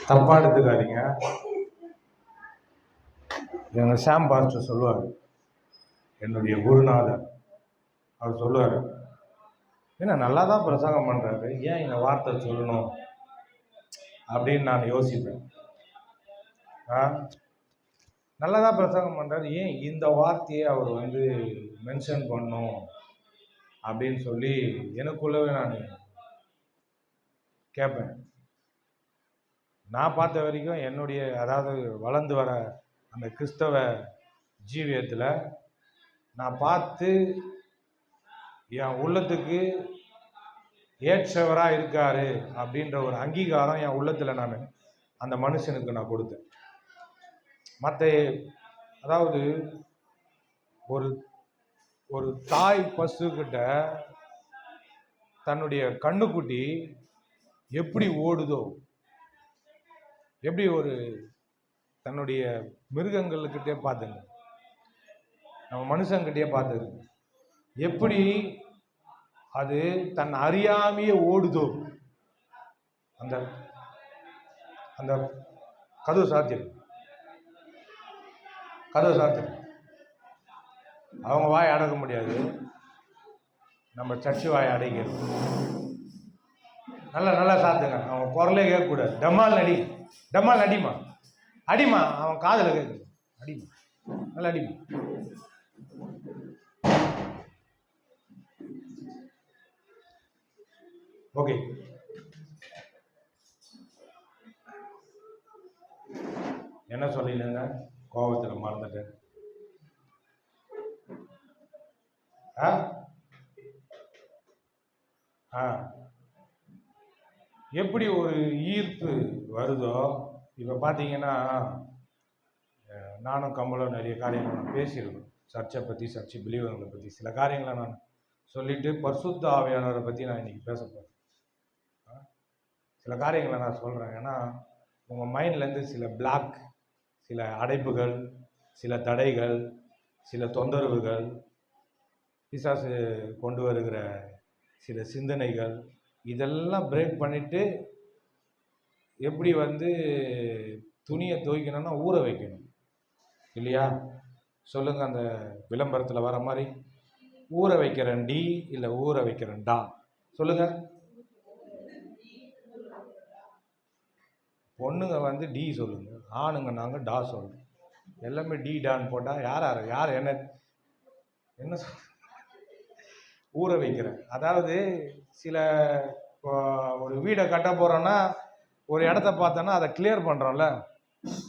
தப்பா எடுத்துக்காதீங்க. எங்கள் சாம் பாஸ்டர் சொல்லுவார், என்னுடைய குருநாதர் அவர் சொல்லுவார், ஏன்னா நல்லா தான் பிரசங்கம் பண்ணுறாரு, ஏன் இந்த வார்த்தை சொல்லணும் அப்படின்னு நான் யோசிப்பேன். நல்லா தான் பிரசங்கம் பண்ணுறாரு, ஏன் இந்த வார்த்தையை அவர் வந்து மென்ஷன் பண்ணும் அப்படின்னு சொல்லி எனக்குள்ளவே நான் கேட்பேன். நான் பார்த்த வரைக்கும் என்னுடைய அதாவது வளர்ந்து வர அந்த கிறிஸ்தவ ஜீவியத்தில் நான் பார்த்து என் உள்ளத்துக்கு ஏற்றவராக இருக்காரு அப்படின்ற ஒரு அங்கீகாரம் என் உள்ளத்தில் நான் அந்த மனுஷனுக்கு நான் கொடுத்தேன். மற்ற அதாவது ஒரு ஒரு தாய் பசுக்கிட்ட தன்னுடைய கண்ணுக்குட்டி எப்படி ஓடுதோ, எப்படி ஒரு தன்னுடைய மிருகங்கள்கிட்டே பார்த்துங்க, நம்ம மனுஷங்கிட்டே பார்த்தது, எப்படி அது தன் அறியாமையே ஓடுதோ, அந்த அந்த கதவு சாத்தியம் அவங்க வாய் அடக்க முடியாது, நம்ம சர்ச்சு வாய் அடைக்கிறது. நல்லா சாத்துங்க, அவன் குரலே கேட்கக்கூடாது. டம்மால் அடிமா அவன் காதில் கேட்குது, அடிமா நல்லா அடிமா. ஓகே, என்ன சொல்லிடுங்க, கோபத்தில் மறந்துட்டேன். எப்படி ஒரு ஈர்ப்பு வருதோ, இப்போ பார்த்தீங்கன்னா நானும் கமலும் நிறைய காரியங்கள் நான் பேசியிருக்கோம், சர்ச்சை பற்றி, சர்ச்சை பிலீவர்களை பற்றி சில காரியங்களை நான் சொல்லிவிட்டு பரிசுத்த ஆவியானவரை பற்றி நான் இன்றைக்கி பேச போகிறேன். சில காரியங்களை நான் சொல்கிறேன், ஏன்னா உங்கள் மைண்ட்லேருந்து சில பிளாக், சில அடைப்புகள், சில தடைகள், சில தொந்தரவுகள், பிசாசு கொண்டு வருகிற சில சிந்தனைகள், இதெல்லாம் பிரேக் பண்ணிவிட்டு எப்படி வந்து துணியை துவைக்கணும்னா ஊற வைக்கணும் இல்லையா? சொல்லுங்கள், அந்த விளம்பரத்தில் வர மாதிரி ஊற வைக்கிறேன் டி இல்லை ஊற வைக்கிறேன் டா சொல்லுங்கள். பொண்ணுங்க வந்து டி சொல்லுங்கள், ஆணுங்க நாங்கள் டா சொல்லுங்கள். எல்லாமே டி டான்னு போட்டால் யார் என்ன சொல் ஊற வைக்கிறேன். அதாவது சில ஒரு வீடை கட்ட போகிறோன்னா ஒரு இடத்த பார்த்தோன்னா அதை கிளியர் பண்ணுறோம்ல,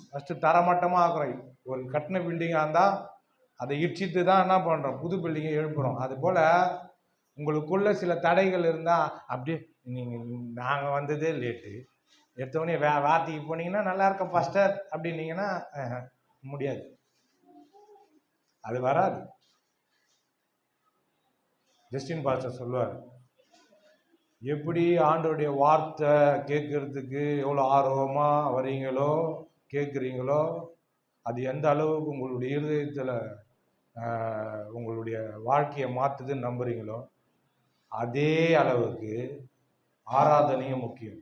ஃபஸ்ட்டு தரமட்டமாக ஆக்குறோம். ஒரு கட்டின பில்டிங்காக இருந்தால் அதை இடிச்சிட்டு தான் என்ன பண்ணுறோம், புது பில்டிங்கை எழுப்புகிறோம். அதுபோல் உங்களுக்குள்ள சில தடைகள் இருந்தால் அப்படியே நாங்கள் வந்ததே லேட்டு, எடுத்தவொடனே வார்த்தைக்கு போனீங்கன்னா நல்லா இருக்க பாஸ்டர் அப்படின்னீங்கன்னா முடியாது, அது வராது. ஜஸ்டின் பாஸ்டர் சொல்லுவார், எப்படி ஆண்டோடைய வார்த்தை கேட்கறதுக்கு எவ்வளோ ஆர்வமாக வரீங்களோ கேட்குறீங்களோ, அது எந்த அளவுக்கு உங்களுடைய இருதயத்தில் உங்களுடைய வாழ்க்கையை மாற்றுதுன்னு நம்புறீங்களோ, அதே அளவுக்கு ஆராதனையும் முக்கியம்,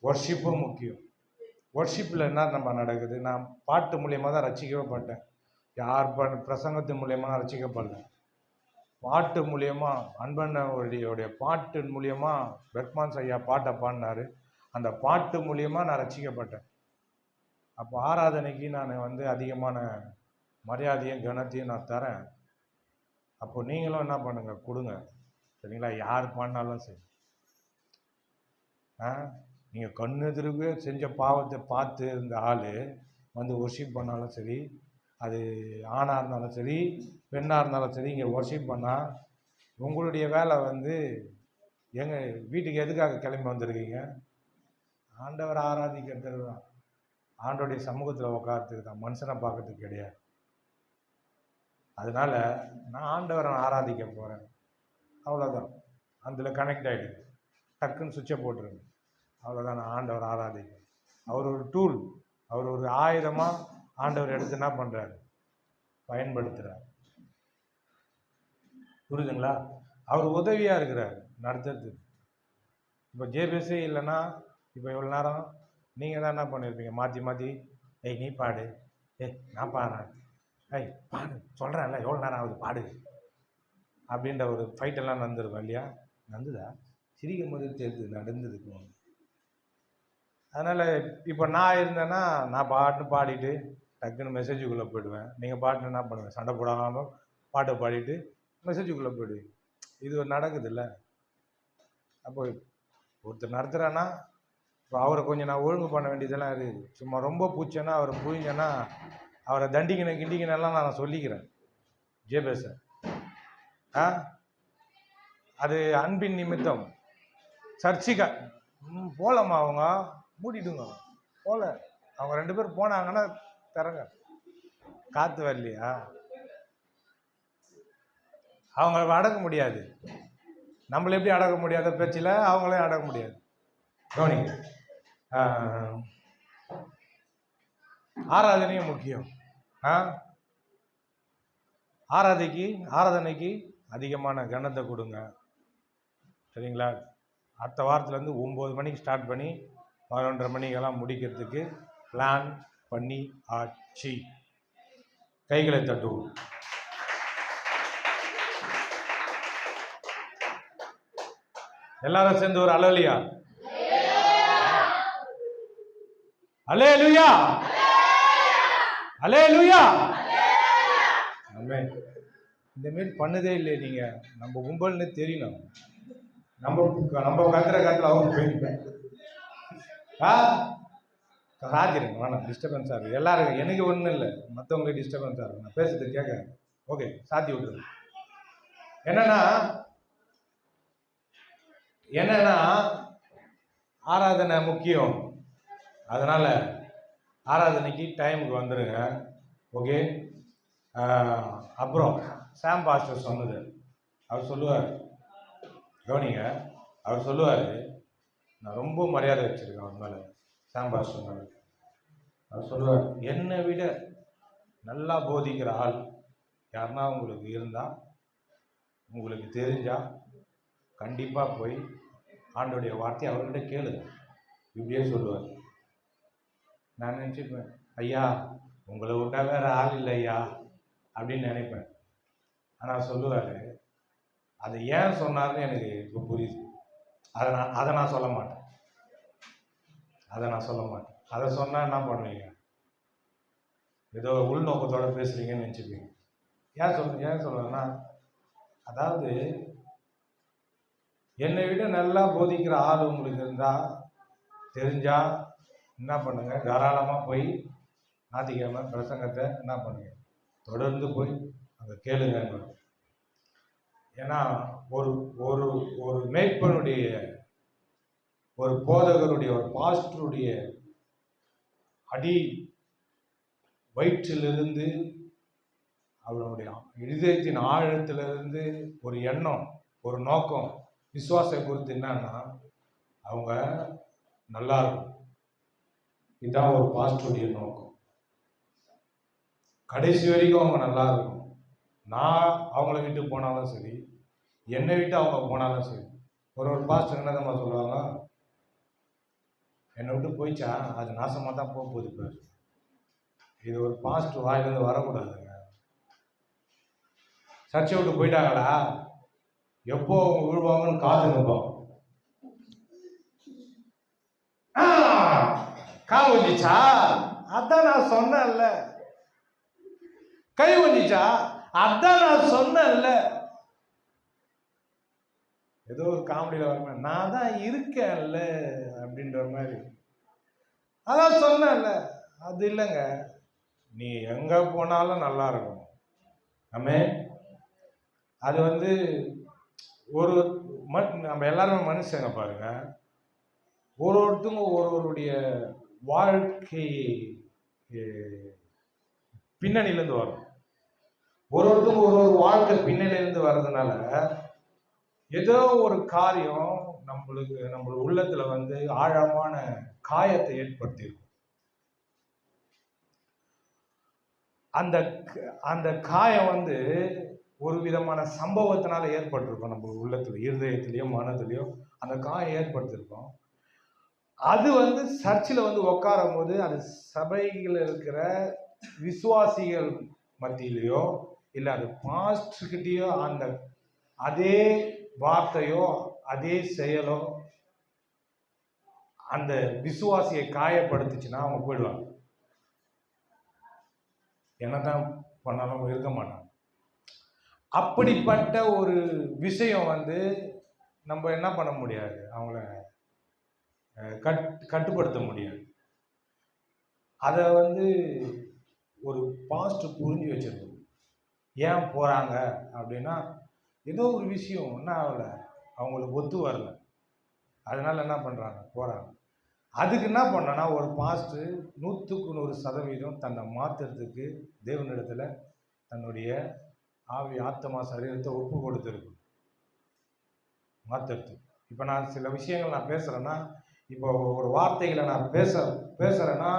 ஒர்ஷிப்பும் முக்கியம். ஒர்ஷிப்பில் என்ன நம்ம நடக்குது, நான் பாட்டு மூலியமாக தான் ரசிக்கப்பட்டேன், யார் பிரசங்கத்தின் மூலியமாக தான் ரசிக்கப்படல. பாட்டு மூலியமா, அன்பண்ணனுடைய பாட்டு மூலியமா, பெர்க்மான்ஸ் ஐயா பாட்டை பாடினாரு, அந்த பாட்டு மூலியமாக நான் ரசிக்கப்பட்டேன். அப்போ ஆராதனைக்கு நான் வந்து அதிகமான மரியாதையும் கனத்தையும் நான் தரேன். அப்போ நீங்களும் என்ன பண்ணுங்க, கொடுங்க, சரிங்களா? யார் பாடினாலும் சரி, நீங்கள் கண்ணெதிர்வே செஞ்ச பாவத்தை பார்த்து இந்த ஆள் வந்து ஒர்ஷிப் பண்ணாலும் சரி, அது ஆணாக இருந்தாலும் சரி பெண்ணாக இருந்தாலும் சரி, இங்கே ஒர்ஷிப் பண்ணால் உங்களுடைய வேலை வந்து எங்கள் வீட்டுக்கு எதுக்காக கிளம்பி வந்திருக்கீங்க? ஆண்டவர் ஆராதிக்கிறதுக்கு தான், ஆண்டோடைய சமூகத்தில் உட்காரத்துக்கு தான், மனுஷனை பார்க்கறதுக்கு கிடையாது. அதனால் நான் ஆண்டவரை ஆராதிக்க போகிறேன், அவ்வளோதான். அதில் கனெக்ட் ஆகிடுது, டக்குன்னு சுவிட்சை போட்டுருங்க, அவ்வளோதான். நான் ஆண்டவர் ஆராதிக்கிறேன். அவர் ஒரு டூல், அவர் ஒரு ஆயுதமாக ஆண்டவர் எடுத்து என்ன பண்ணுறாரு, பயன்படுத்துகிறார். புரியுதுங்களா? அவர் உதவியாக இருக்கிறார் நடத்துறதுக்கு. இப்போ ஜேபிஎஸ்ஸே இல்லைன்னா இப்போ இவ்வளோ நேரம் நீங்கள் தான் என்ன பண்ணியிருப்பீங்க, மாற்றி மாற்றி ஏய் நீ பாடு, ஏய் நான் பாடுறேன், ஏய் பாடு சொல்கிறேன்ல எவ்வளோ நேரம் ஆகுது பாடு அப்படின்ற ஒரு ஃபைட்டெல்லாம் நடந்துருக்கும் இல்லையா? நடந்துதா? சிரிக்கும் போது தெரியுது நடந்ததுக்கு. அதனால் இப்போ நான் இருந்தேன்னா நான் பாட்டுன்னு பாடிட்டு டக்குன்னு மெசேஜுக்குள்ளே போயிடுவேன். நீங்கள் பாட்டுன்னு என்ன பண்ணுவேன், சண்டை போடாமல் பாட்டை பாடிட்டு மெசேஜுக்குள்ளே போயிடுவேன். இது ஒரு நடக்குதுல்ல. அப்போ ஒருத்தர் நடத்துகிறேன்னா இப்போ அவரை கொஞ்சம் நான் ஒழுங்கு பண்ண வேண்டியதெல்லாம் இருக்குது. சும்மா ரொம்ப பூச்சேன்னா அவரை புரிஞ்சேன்னா அவரை தண்டிக்கணும் கிண்டிக்கணும்லாம் நான் சொல்லிக்கிறேன். ஜேபேச அது அன்பின் நிமித்தம். சர்ச்சைக்கா போகலாமா, அவங்க மூடிடுங்க போல. அவங்க 2 பேர் போனாங்கன்னா தரங்க, காற்று வரலையா அவங்கள அடக்க முடியாது. நம்மள எப்படி அடக்க முடியாத பேச்சில் அவங்களையும் அடக்க முடியாது. கவனிங்க, ஆராதனையும் முக்கியம். ஆராதனைக்கு அதிகமான கனத்தை கொடுங்க, சரிங்களா? அடுத்த வாரத்துலேருந்து 9 மணிக்கு ஸ்டார்ட் பண்ணி 11:30 மணிக்கெல்லாம் முடிக்கிறதுக்கு பிளான் பண்ணி ஆச்சு. கைகளை தட்டுவோம். எல்லாரும் சேர்ந்து ஒரு அல்லேலூயா, அல்லேலூயா, அல்லேலூயா. ஆமென். இந்த மாதிரி பண்ணதே இல்லை நீங்க. நம்ம கும்பல்னு தெரியணும். நம்ம கத்துற காத்துல அவங்க போயிருப்பேன். ராஜிருங்க வேணாம், டிஸ்டர்பன்ஸாக இருக்குது எல்லாருக்கும். எனக்கு ஒன்றும் இல்லை, மற்றவங்களுக்கு டிஸ்டர்பன்ஸாக இருக்கும். நான் பேசுறது கேட்க. ஓகே, சாத்தி விட்டுருங்க. என்னன்னா ஆராதனை முக்கியம். அதனால ஆராதனைக்கு டைமுக்கு வந்துடுங்க. ஓகே. அப்புறம் சாம் பாஸ்டர் சொன்னது, அவர் சொல்லுவார், கவனிங்க, அவர் சொல்லுவார், நான் ரொம்ப மரியாதை வச்சிருக்கேன் அவர் மேலே, சாம் பாஸ்டர் மேலே. அவர் சொல்லுவார், என்னை விட நல்லா போதிக்கிற ஆள் யாருன்னா உங்களுக்கு இருந்தால், உங்களுக்கு தெரிஞ்சா கண்டிப்பாக போய் ஆண்டோடைய வார்த்தையை அவர்கிட்ட கேளுங்க. இப்படியே சொல்லுவார். நான் நினச்சிப்பேன், ஐயா உங்களை விட்டா வேற ஆள் இல்லை ஐயா அப்படின்னு நினைப்பேன். ஆனால் சொல்லுவார், அதை ஏன் சொன்னார்னு எனக்கு இப்போ புரியுது. அதை நான் சொல்ல மாட்டேன். அதை சொன்னால் என்ன பண்ணுவீங்க, ஏதோ உள்நோக்கத்தோடு பேசுகிறீங்கன்னு நினச்சிப்பீங்க. ஏன் சொல்லுவேன்னா, அதாவது என்னை விட நல்லா போதிக்கிற ஆள் உங்களுக்கு இருந்தால் தெரிஞ்சா என்ன பண்ணுங்க, தாராளமாக போய் ஞாயிற்றுக்கிழமை பிரசங்கத்தை என்ன பண்ணுங்க, தொடர்ந்து போய் அங்கே கேளுங்க. ஏன்னா ஒரு ஒரு ஒரு மேய்ப்பனுடைய, ஒரு போதகருடைய, ஒரு பாஸ்டருடைய அடி வயிற்றிலிருந்து, அவருடைய இதயத்தின் ஆழத்திலிருந்து ஒரு எண்ணம், ஒரு நோக்கம், விசுவாசம் குறித்து என்னன்னா அவங்க நல்லா இருக்கும். இதுதான் ஒரு பாஸ்டருடைய நோக்கம். கடைசி வரைக்கும் அவங்க நல்லா இருக்கும். நான் அவங்கள விட்டு போனாலும் சரி, என்னை விட்டு அவங்க போனாலும் சரி. ஒரு பாஸ்டர் என்னதம்மா சொல்லுவாங்க, என்னை விட்டு போயிச்சா அது நாசமாக தான் போக போகுது பேர். இது ஒரு பாஸ்டர் வாயிலிருந்து வரக்கூடாதுங்க. சர்ச்சை விட்டு போயிட்டாங்களா, எப்போ அவங்க விழுவாங்கன்னு காத்துருப்போம். கால் வந்துச்சா, அதான் நான் சொன்னேன்ல. கை வந்துச்சா, அதான் நான் சொன்னேன்ல. ஏதோ ஒரு காமெடியில வர, நான் தான் இருக்கேன்ல அப்படின்ற மாதிரி. அதான் சொன்னேன்ல. அது இல்லைங்க, நீ எங்க போனாலும் நல்லா இருக்கும். அது ஒரு நம்ம எல்லாருமே மனுஷங்க பாருங்க. ஒருத்தவங்க ஒருவருடைய வாழ்க்கை பின்னணியிலேருந்து வரும். ஒருத்தவங்க ஒரு வாழ்க்கை பின்னணியிலேருந்து வர்றதுனால ஏதோ ஒரு காரியம் நம்ம உள்ளத்துல ஆழமான காயத்தை ஏற்படுத்தியிருக்கும். அந்த காயம் ஒரு விதமான சம்பவத்தினால ஏற்பட்டிருக்கும். நம்ம உள்ளத்துல, இருதயத்திலையோ மனத்திலையோ அந்த காயம் ஏற்படுத்தியிருக்கோம். அது வந்து சர்ச்சில் வந்து உட்காரும் போது அது சபையில் இருக்கிற விசுவாசிகள் மத்தியிலையோ இல்லை அது பாஸ்டர்கிட்டயோ அந்த அதே வார்த்தையோ அதே செயலோ அந்த விசுவாசியை காயப்படுத்துச்சுன்னா அவங்க போயிடுவாங்க. என்னதான் பண்ணாலும் இருக்க மாட்டாங்க. அப்படிப்பட்ட ஒரு விஷயம் வந்து நம்ம என்ன பண்ண முடியாது, அவங்கள கட்டுப்படுத்த முடியாது. அதை வந்து ஒரு பாஸ்டர் புரிஞ்சு வச்சிருக்கணும். ஏன் போகிறாங்க அப்படின்னா ஏதோ ஒரு விஷயம் என்ன ஆகலை, அவங்களுக்கு ஒத்து வரல, அதனால என்ன பண்ணுறாங்க, போகிறாங்க. அதுக்கு என்ன பண்ணனா ஒரு பாஸ்டர் 100% தன்னை மாற்றுறதுக்கு தேவனிடத்தில் தன்னுடைய ஆவி ஆத்மா சரீரத்தை ஒப்பு கொடுத்துருக்கு மாற்றுறதுக்கு. இப்போ நான் சில விஷயங்கள் நான் பேசுகிறேன்னா, இப்போ ஒரு வார்த்தைகளை நான் பேசுகிறேன்னா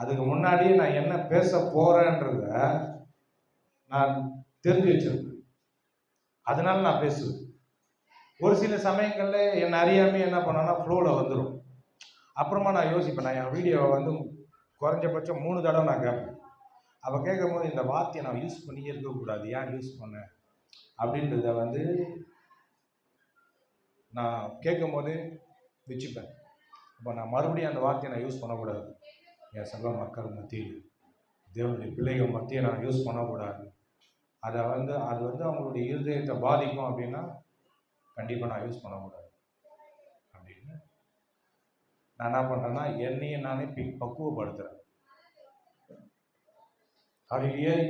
அதுக்கு முன்னாடியே நான் என்ன பேச போகிறேன்றத நான் தெரிஞ்சு வச்சிருக்கேன். அதனால நான் பேசுவேன். ஒரு சில சமயங்களில் என்னை அறியாமே என்ன பண்ணேன்னா ஃப்ளோவில் வந்துடும். அப்புறமா நான் யோசிப்பேன், நான் என் வீடியோவை வந்து குறைஞ்சபட்சம் 3 தடவை நான் கேட்பேன். அப்போ கேட்கும் போது இந்த வார்த்தையை நான் யூஸ் பண்ணியே இருக்கக்கூடாது, ஏன் யூஸ் பண்ணேன் அப்படின்றத வந்து நான் கேட்கும் போது வச்சுப்பேன். அப்போ நான் மறுபடியும் அந்த வார்த்தையை நான் யூஸ் பண்ணக்கூடாது. என் சபை மக்கள் மத்தியில் தேவனுடைய பிள்ளைகள் மத்தியை நான் யூஸ் பண்ணக்கூடாது. அது வந்து அவங்களுடைய இருதயத்தை பாதிக்கும் அப்படின்னா கண்டிப்பாக நான் யூஸ் பண்ணக்கூடாது அப்படின்னு நான் என்ன பண்ணுறேன்னா என்னையே நானே பக்குவப்படுத்துகிறேன். அது ஏன்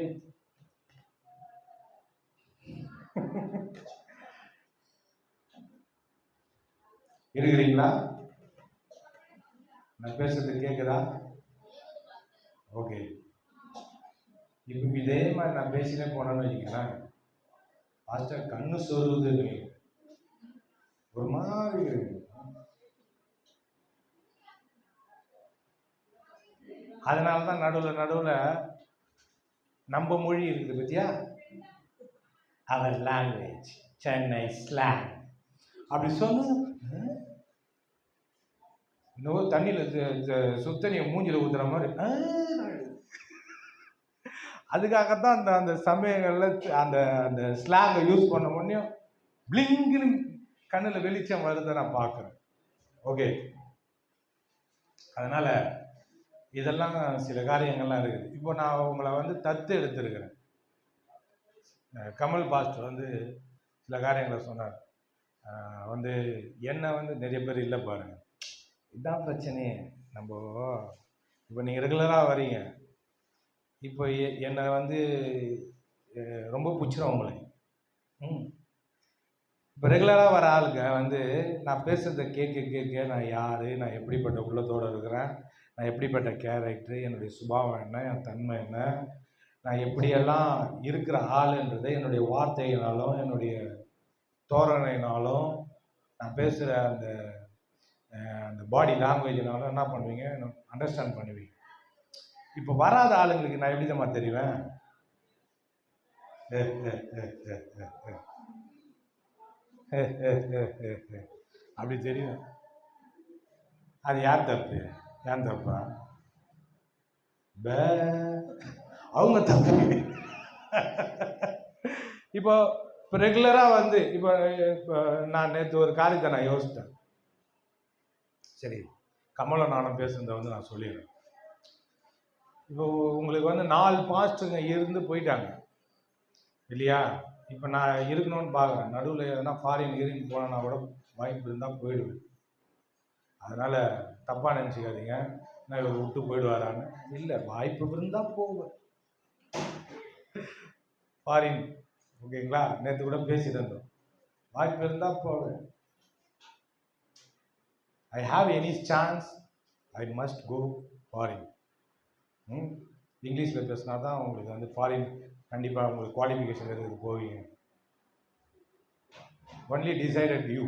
இருக்கிறீங்களா? நான் பேசுறது கேட்குதா? ஓகே. இப்போ இதே மாதிரி நான் பேசினே போனேன்னு வச்சுக்கிறேன், பாஸ்டர் கண்ணு சொல்லுது ஒரு மாதிரி. அதனால தான் நடுவில் நம்ம மொழி இருக்குது பத்தியா, அவர் லாங்குவேஜ் சென்னை ஸ்லாங் அப்படி சொன்ன இன்னும் தண்ணியில் சுத்தனியை மூஞ்சில் ஊத்துற மாதிரி. அதுக்காகத்தான் அந்த சமயங்களில் அந்த அந்த ஸ்லாங்கை யூஸ் பண்ண முடியும். பிளிங்குன்னு கண்ணில் வெளிச்சம் வருதை நான் பார்க்குறேன். ஓகே, அதனால் இதெல்லாம் சில காரியங்கள்லாம் இருக்குது. இப்போ நான் உங்களை வந்து தத்து எடுத்துருக்கிறேன். கமல் பாஸ்டர் வந்து சில காரியங்களை சொன்னார். வந்து என்னை வந்து நிறைய பேர் இல்லை பாருங்க, இதுதான் பிரச்சனையே. நம்ம இப்போ நீங்கள் ரெகுலராக வரீங்க, இப்போ என்னை வந்து ரொம்ப பிடிச்சிரும் உங்களை. இப்போ ரெகுலராக வர ஆளுங்க வந்து நான் பேசுகிறத கேட்க நான் யார், நான் எப்படிப்பட்ட உள்ளத்தோடு இருக்கிறேன், நான் எப்படிப்பட்ட கேரக்டரு, என்னுடைய சுபாவம் என்ன, என் தன்மை என்ன, நான் எப்படியெல்லாம் இருக்கிற ஆளுன்றதை என்னுடைய வார்த்தையினாலும் என்னுடைய தோரணையினாலும் நான் பேசுகிற அந்த அந்த பாடி லாங்குவேஜினாலும் என்ன பண்ணுவீங்க, அண்டர்ஸ்டாண்ட் பண்ணுவீங்க. இப்போ வராத ஆளுங்களுக்கு நான் எப்படி தான் தெரிவேன், அப்படி தெரியும். அது யார் தப்பு? ஏன் தப்பா? அவங்க தப்பு. இப்போ ரெகுலராக வந்து இப்போ நான் நேற்று ஒரு காரியத்தை நான் யோசித்தேன். சரி, கமலை நானும் பேசுனதை வந்து நான் சொல்லிடுறேன். இப்போ உங்களுக்கு வந்து 4 பாஸ்ட்டுங்க இருந்து போயிட்டாங்க இல்லையா? இப்போ நான் இருக்கணும்னு பார்க்குறேன். நடுவில் எதனா ஃபாரின் கீரின் போனா கூட வாய்ப்பு இருந்தால் போயிடுவேன். அதனால் தப்பாக நினச்சிக்காதீங்க, நான் இவர் விட்டு போயிடுவாரான்னு. இல்லை, வாய்ப்பு இருந்தால் போவேன் ஃபாரின். ஓகேங்களா? நேற்று கூட பேசிட்டு இருந்தோம், வாய்ப்பு இருந்தால் போவேன். I have any chance, I must go foreign. இங்கிலீஷில் பேசினா தான் உங்களுக்கு வந்து ஃபாரின் கண்டிப்பாக உங்களுக்கு குவாலிஃபிகேஷன் இருக்குது, போவீங்க. Only decided you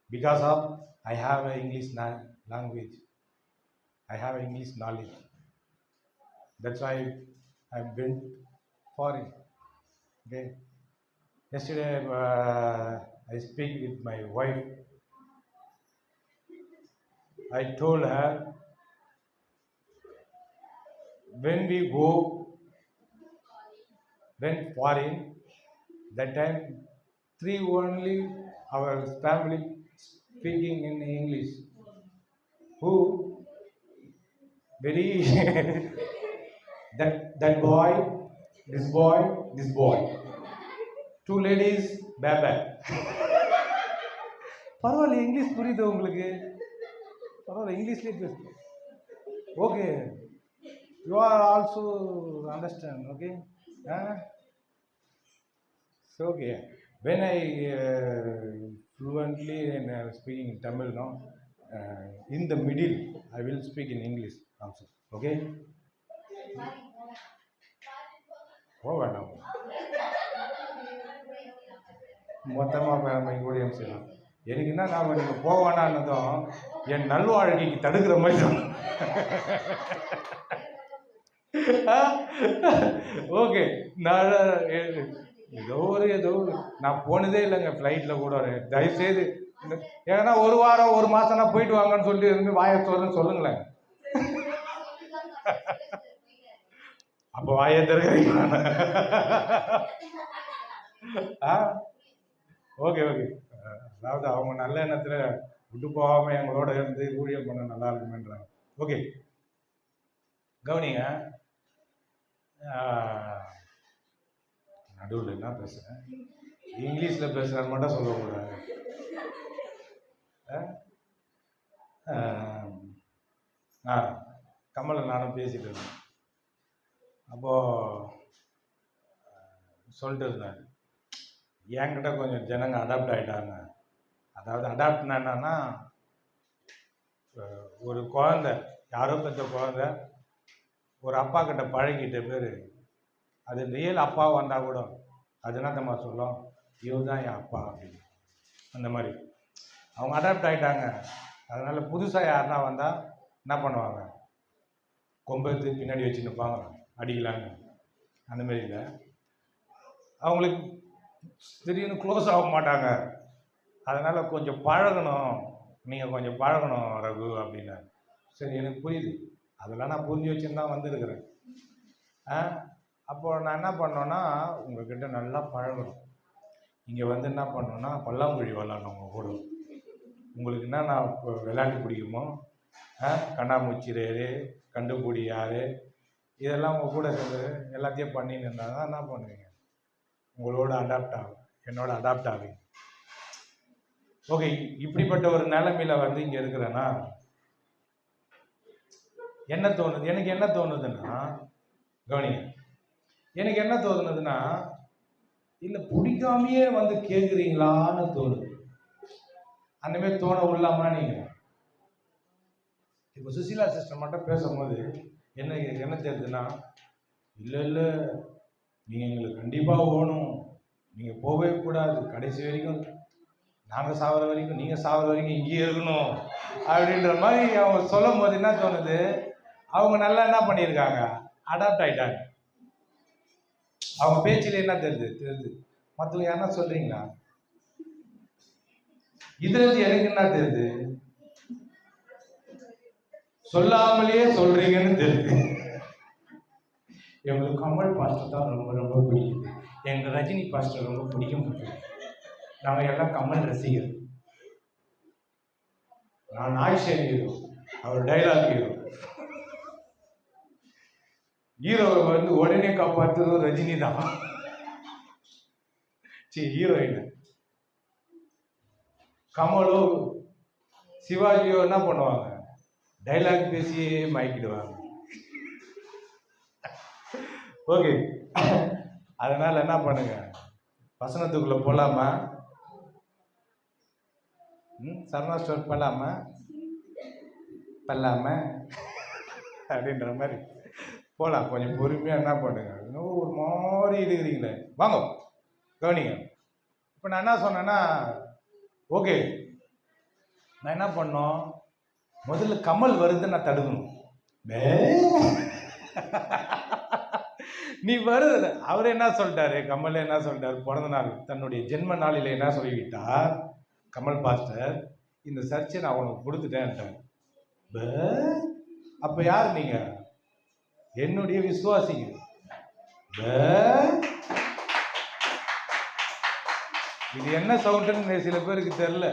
because of I have an English language, I have English knowledge. That's why I went foreign. Okay. Yesterday I speak with my wife. I told her, when we went foreign, that time three only our family speaking in English. Who very that boy, this boy, this boy. Two ladies, baba. பரவாயில்ல, English புரியுது உங்களுக்கு? பரவாயில்ல, இங்கிலீஷ்லேயே பேசு. Okay, you are also understand. Okay, so okay. When I fluently and speaking in Tamil now, in the middle I will speak in English also. Okay. Oh, வேண்டாம், மொத்தமாக audience எல்லாம் எனக்கு என்ன நான் நீங்கள் போக வேண்டான்னதும் என் நல்வாழ்க்கைக்கு தடுக்கிற மாதிரி தான். ஓகே, நான் ஏதோ நான் போனதே இல்லைங்க ஃப்ளைட்டில் கூட. தயவுசெய்து ஏன்னா ஒரு வாரம் ஒரு மாதம்னா போயிட்டு வாங்கன்னு சொல்லி இருந்து வாயை தோறன்னு சொல்லுங்களேன். அப்போ வாயை திறக்கிறீங்க. ஓகே ஓகே, அதாவது அவங்க நல்ல எண்ணத்தில் விட்டு போகாமல் எங்களோட இருந்து ஊழியம் பண்ண நல்லா இருக்குமேன்றாங்க. ஓகே, கவனிங்க. நடுவில் என்ன பேசுகிறேன், இங்கிலீஷில் பேசுகிறான்னு மட்டும் சொல்லக்கூடாது. கமலை நானும் பேசிட்டு இருந்தேன். அப்போது சொல்லிட்டு இருந்தேன், என்கிட்ட கொஞ்சம் ஜனங்க அடாப்ட் ஆகிட்டாங்க. அதாவது அடாப்ட்னா என்னன்னா, ஒரு குழந்த, யாரோ பெற்ற குழந்த ஒரு அப்பா கிட்ட பழகிட்ட பேர், அது ரியல் அப்பா வந்தால் கூட அது என்ன தம்மா சொல்லும், இவர் தான் என் அப்பா அப்படின்னு. அந்த மாதிரி அவங்க அடாப்ட் ஆகிட்டாங்க. அதனால் புதுசாக யாருன்னா வந்தால் என்ன பண்ணுவாங்க, கொம்பெடுத்து பின்னாடி வச்சு நிற்பாங்க அடிக்கலான்னு. அந்தமாரி இல்லை, அவங்களுக்கு திடீர்னு க்ளோஸ் ஆக மாட்டாங்க. அதனால் கொஞ்சம் பழகணும், நீங்கள் கொஞ்சம் பழகணும் ரகு அப்படின்னாரு. சரி, எனக்கு புரியுது, அதெல்லாம் நான் புரிஞ்சு வச்சுன்னு தான் வந்துருக்கிறேன். அப்போது நான் என்ன பண்ணோன்னா, உங்கள்கிட்ட நல்லா பழகணும். இங்கே வந்து என்ன பண்ணோன்னா பல்லாங்குழி விளாட்ணும் உங்கள் கூட. உங்களுக்கு என்ன நான் இப்போ விளையாட்டு பிடிக்குமோ, கண்ணாமூச்சி ரேரு, கண்டுபிடி யார், இதெல்லாம் உங்கள் கூட சேர்ந்து எல்லாத்தையும் பண்ணின்னு இருந்தால் தான் என்ன பண்ணுவீங்க, உங்களோட அடாப்ட் ஆகும், என்னோட அடாப்ட் ஆகுங்க. ஓகே, இப்படிப்பட்ட ஒரு நிலைமையில் வந்து இங்கே இருக்கிறேன்னா என்ன தோணுது, எனக்கு என்ன தோணுதுன்னா, கவனிங்க, எனக்கு என்ன தோணுதுன்னா, இல்லை பிடிக்காமையே வந்து கேட்குறீங்களான்னு தோணுது. அந்தமாரி தோண விடலாமா நீங்கள்? இப்போ சுசீலா சிஸ்டர் மட்டும் பேசும்போது என்ன தெரியுதுன்னா, இல்லை நீங்கள் எங்களுக்கு கண்டிப்பாக ஓணும், நீங்கள் போகவே கூடாது, கடைசி வரைக்கும் நாங்கள் சாகிற வரைக்கும், நீங்கள் சாகிற வரைக்கும் இங்கேயே இருக்கணும் அப்படின்ற மாதிரி அவங்க சொல்லும் போது என்ன தோணுது, அவங்க நல்லா என்ன பண்ணியிருக்காங்க, அடாப்ட் ஆகிட்டாங்க. அவங்க பேச்சில் என்ன தெரியுது, மற்றவங்க யாருன்னா சொல்கிறீங்களா? இதுலேருந்து எனக்கு என்ன தெரியுது, சொல்லாமலேயே சொல்றீங்கன்னு தெரியுது. எங்களுக்கு கமல் பாஸ்டர் தான் ரொம்ப ரொம்ப பிடிக்குது, எங்கள் ரஜினி பாஸ்டர் ரொம்ப பிடிக்க மாட்டேங்குது, நாங்கள் எல்லாம் கமல் ரசிகர். நான் ஆக்ஷன் ஹீரோ, அவர் டைலாக் ஹீரோ. ஹீரோவை வந்து உடனே காப்பாற்றுறதும் ரஜினி தான். சரி, ஹீரோயின் கமலோ சிவாஜியோ என்ன பண்ணுவாங்க, டைலாக் பேசியே மயக்கிடுவாங்க. ஓகே, அதனால என்ன பண்ணுங்க, வசனத்துக்குள்ள போலாமா, சரணா ஸ்டோர் போலாமா அப்படின்ற மாதிரி போகலாம். கொஞ்சம் பொறுமையாக என்ன பண்ணுங்க, இன்னும் ஒரு மாதிரி இருக்கிறீங்களே, வாங்க கவனிங்க. இப்போ நான் என்ன சொன்னேன்னா, ஓகே, நான் என்ன பண்ணோம், முதல்ல கமல் வருது நான் தடுக்கணும். நீ வருது, அவர் என்ன சொல்லிட்டாரு, கமல் என்ன சொல்லிட்டாரு, பிறந்த நாள் தன்னுடைய ஜென்ம நாளில் என்ன சொல்லிவிட்டார் கமல் பாஸ்டர், இந்த சர்ச்சை நான் உனக்கு கொடுத்துட்டேன்ட்டார். அப்ப யார் நீங்க? என்னுடைய விசுவாசிங்க. இது என்ன சவுண்டுன்னு சில பேருக்கு தெரியல.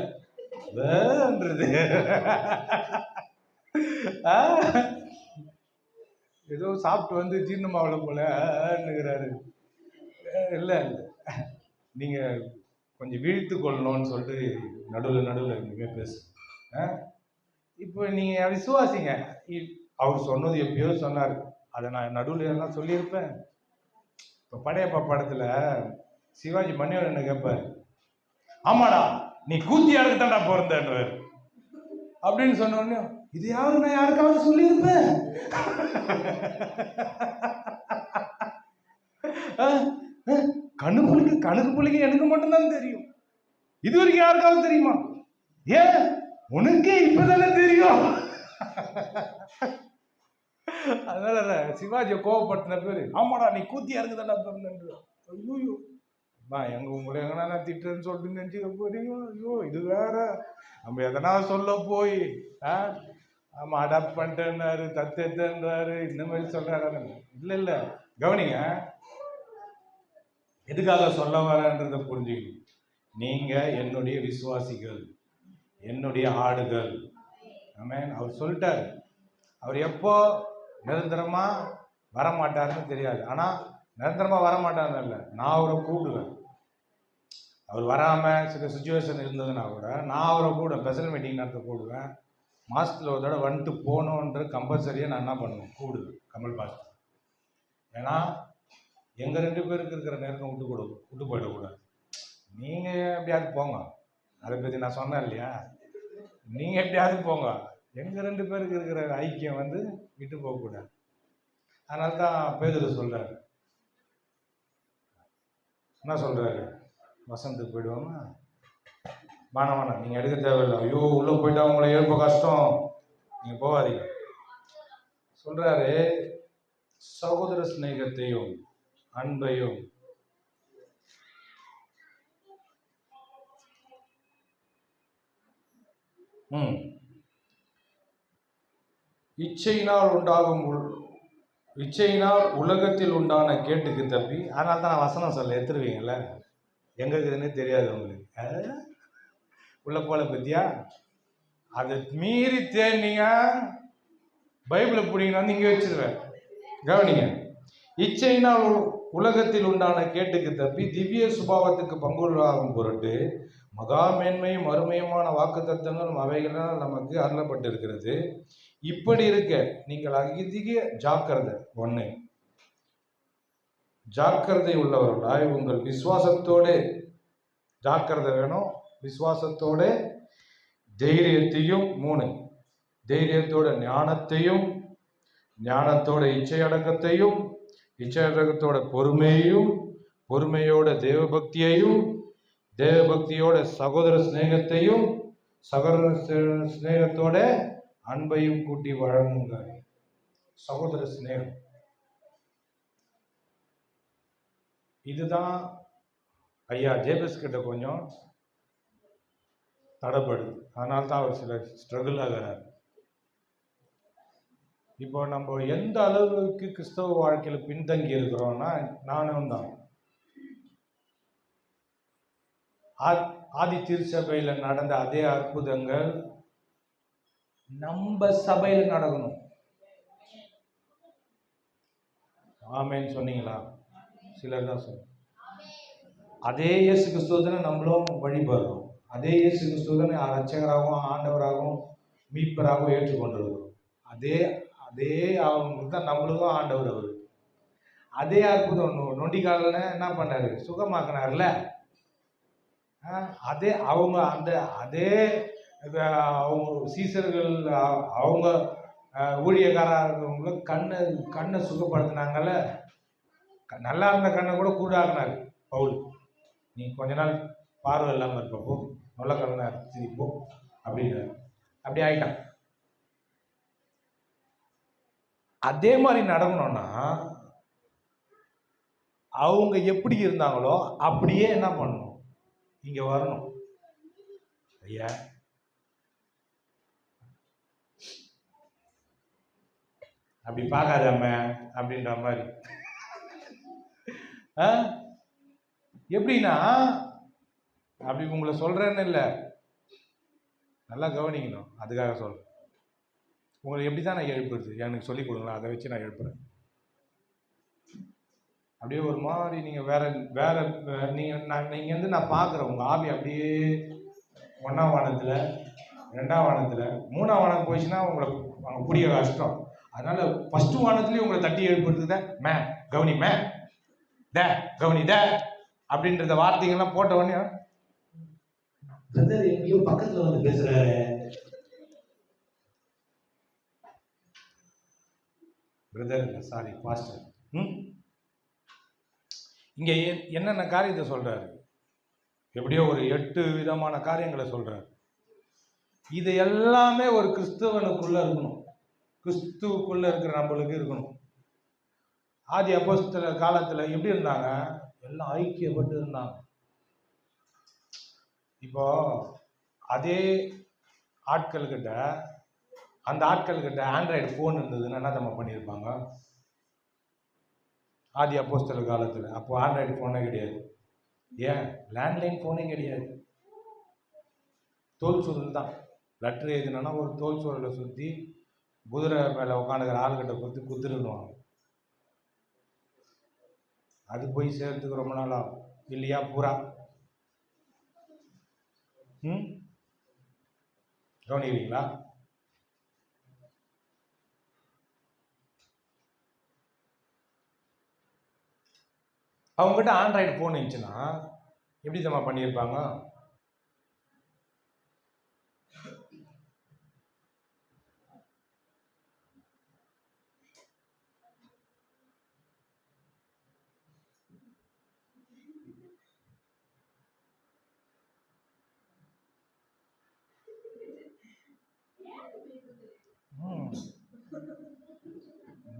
ஏதோ சாப்பிட்டு வந்து ஜீர்ணமாவல போலங்கிறாரு. இல்ல நீங்க கொஞ்சம் வீழ்த்து கொள்ளணும்னு சொல்லிட்டு நடுவில் இனிமே பேசு. இப்போ நீங்க விசுவாசிங்க. அவர் சொன்னது எப்பயோ சொன்னார், அதை நான் நடுவில் எல்லாம் சொல்லியிருப்பேன். இப்போ படையப்பா படத்துல சிவாஜி மணிவன் என்ன கேட்பாரு, ஆமாடா நீ கூத்தியாருக்கு தான்டா பிறந்தன்னுவார். அப்படின்னு சொன்ன உடனே இது யாரு, நான் யாருக்காவது சொல்லியிருப்பேன். கணக்கு புள்ளிக்கு எனக்கு மட்டும்தான் தெரியும். இது வரைக்கும் யாருக்காவது தெரியுமா? ஏன் உனக்கே இப்பதானே தெரியும். அதனால சிவாஜியை கோவப்படுத்தின பேரு, ஆமாடா நீ கூத்தியா இருக்குதாடா பிறந்த. ஐயோ எங்க உங்களை எங்கன்னா திட்டுன்னு சொல்லிட்டு நினைச்சுக்க போறீங்க. ஐயோ இது வேற, நம்ம எதனா சொல்ல போய் ஆமா அடாப்ட் பண்ணிட்டேன்னாரு, தத்தேன்றாரு, இந்த மாதிரி சொல்றாரு. இல்ல கவனிங்க, எதுக்காக சொல்ல வரன்றத புரிஞ்சுக்கணும். நீங்க என்னுடைய விசுவாசிகள், என்னுடைய ஆடுகள். ஆமென். அவர் சொல்லிட்டாரு. அவர் எப்போ நிரந்தரமா வரமாட்டாருன்னு தெரியாது. ஆனா நிரந்தரமா வரமாட்டாருன்னு இல்லை, நான் அவரை கூப்பிடுவேன். அவர் வராம சில சுச்சுவேஷன் இருந்ததுன்னா கூட நான் அவரை கூட ஸ்பெஷல் மீட்டிங் நடத்த கூடுவேன். மாசத்துல ஒரு தடவை வந்துட்டு போகணுன்ற கம்பல்சரியாக நான் என்ன பண்ணுவேன், கூப்பிடுவேன் கமல் பாஸ்டர். ஏன்னா எங்க 2 பேருக்கு இருக்கிற நேரத்தை விட்டு போயிடக்கூடாது. நீங்க எப்படியாவது போங்க, அதை பற்றி நான் சொன்னேன் இல்லையா, நீங்க எப்படியாவது போங்க, எங்க 2 பேருக்கு இருக்கிற ஐக்கியம் வந்து விட்டு போகக்கூடாது. அதனால தான் பேதுரு சொல்றாரு, என்ன சொல்றாரு, வசந்துக்கு போயிடுவோமா, வேணாம் நீங்க எடுக்க தேவையில்லை, ஐயோ உள்ள போயிட்டா உங்களை எழுப்ப கஷ்டம், நீங்க போகாதீங்க சொல்றாரு. சகோதர ஸ்நேகத்தையும் அன்பையும் இச்சையினால் உலகத்தில் உண்டான கேட்டுக்கு தப்பி. அதனால தான் நான் வசனம் சொல்ல எடுத்துருவீங்கல்ல, எங்க இருக்குதுன்னு தெரியாது உங்களுக்கு, உள்ள போல பத்தியா. அதை மீறி தேடினீங்க பைபிளை பிடிங்கன்னு வந்து இங்க வச்சிருவேன். கவனிங்க, இச்சையினால் உலகத்தில் உண்டான கேட்டுக்கு தப்பி திவ்ய சுபாவத்துக்கு பங்குள்ளாகும் பொருட்டு மகா மேன்மையும் அருமையுமான வாக்கு தத்தங்களும் அவைகளால் நமக்கு அருளப்பட்டிருக்கிறது. இப்படி இருக்க நீங்கள் அதிக ஜாக்கிரதை. 1, ஜாக்கிரதை உள்ளவர்களாய் உங்கள் விசுவாசத்தோட, ஜாக்கிரதை வேணும், விசுவாசத்தோட தைரியத்தையும், 3 தைரியத்தோட ஞானத்தையும், ஞானத்தோட இச்சையடக்கத்தையும், இச்சையடக்கத்தோட பொறுமையையும், பொறுமையோட தேவபக்தியையும், தேவபக்தியோட சகோதர ஸ்நேகத்தையும், சகோதர ஸ்நேகத்தோட அன்பையும் கூட்டி வழங்குங்க. சகோதர ஸ்நேகம் இதுதான் ஐயா ஜேபஸ் கிட்ட கொஞ்சம் தடைப்படுது. அதனால தான் அவர் சில ஸ்ட்ரகிள் ஆகிறார். இப்போ நம்ம எந்த அளவுக்கு கிறிஸ்தவ வாழ்க்கையில பின்தங்கி இருக்கிறோம்னா, நானும் தான் ஆதி திருச்சபையில நடந்த அதே அற்புதங்கள் நம்ம சபையில நடக்கணும். ஆமேன்னு சொன்னீங்களா? சிலர் தான் சொன்ன. அதே இயேசு கிறிஸ்துவனை நம்மளும் வழிபடுறோம். அதே இயேசு கிறிஸ்துவனை ரட்சகராகவும் ஆண்டவராகவும் மீட்பராகவும் ஏற்றுக்கொண்டிருக்கிறோம். அதே அவங்களுக்கு தான் நம்மளுக்கும் ஆண்டவர். அவர் அதே அற்புதம் நொண்டிக்காலன்னு என்ன பண்ணாரு, சுகமாக்கினார்ல. அதே அவங்க அதே அவங்க சீசர்கள், அவங்க ஊழியக்காரர்களும் கண்ணை சுகப்படுத்தினாங்கல்ல. நல்லா இருந்த கண்ணை கூட கூடாக்குனாரு பவுல். நீ கொஞ்ச நாள் பார்வை இல்லாமல் இருப்பப்போ நல்ல கண்ணை சிரிப்போ அப்படின்னு அப்படி ஆயிட்டான். அதே மாதிரி நடக்கணும்னா அவங்க எப்படி இருந்தாங்களோ அப்படியே என்ன பண்ணணும், இங்க வரணும். ஐயா அப்படி பார்க்காதாம அப்படின்ற மாதிரி. எப்படின்னா அப்படி உங்களை சொல்றேன்னு இல்லை, நல்லா கவனிக்கணும். அதுக்காக சொல்றேன். உங்களை எப்படி தான் நான் எழுப்புறது, எனக்கு சொல்லிக் கொடுங்களா, அதை வச்சு நான் எழுப்புறேன். அப்படியே ஒரு மாதிரி நீங்கள் வேற வேற நீங்கள் வந்து நான் பார்க்குறேன் உங்கள் ஆவி அப்படியே 1ஆம் வானத்தில், 2ஆம் வானத்தில், 3ஆம் வானம் போயிடுச்சுன்னா உங்களை அங்கே புரிய கஷ்டம். அதனால ஃபர்ஸ்ட் வானத்துலேயும் உங்களை தட்டி எழுப்புறது தான் மே கவனி, மே த கவனி த அப்படின்றத வார்த்தைகள்லாம் போட்ட உடனே பிரதர் எங்கேயோ பக்கத்துல வந்து பேசுறாரு. பிரதர் இல்லை, சாரி பாஸ்டர். இங்கே என்னென்ன காரியத்தை சொல்றாரு, எப்படியோ ஒரு 8 விதமான காரியங்களை சொல்றாரு. இது எல்லாமே ஒரு கிறிஸ்தவனுக்குள்ள இருக்கணும், கிறிஸ்துவுக்குள்ள இருக்கிற நம்மளுக்கு இருக்கணும். ஆதி அப்போஸ்தலர் காலத்துல எப்படி இருந்தாங்க, எல்லாம் ஐக்கியப்பட்டு இருந்தாங்க. இப்போ அதே ஆட்கள்கிட்ட, அந்த ஆட்கள்கிட்ட ஆண்ட்ராய்டு ஃபோன் இருந்ததுன்னா என்ன நம்ம பண்ணியிருப்பாங்க ஆதி அப்போஸ்தலர் காலத்தில்? அப்போ ஆண்ட்ராய்டு ஃபோனே கிடையாது, ஏன் லேண்ட்லைன் ஃபோனே கிடையாது. தோல் சுருள் தான். லெட்ரு எழுதினா ஒரு தோல் சுருளை சுற்றி குதிரை மேலே உட்காந்துக்கிற ஆளுகிட்ட கொடுத்து குத்துருவாங்க. அது போய் சேர்த்துக்கு ரொம்ப நாள் ஆகும் இல்லையா? பூரா கவனிக்கிறீங்களா? அவங்ககிட்ட ஆண்ட்ராய்டு ஃபோன் இருந்துச்சுன்னா எப்படி நம்ம பண்ணியிருப்பாங்க?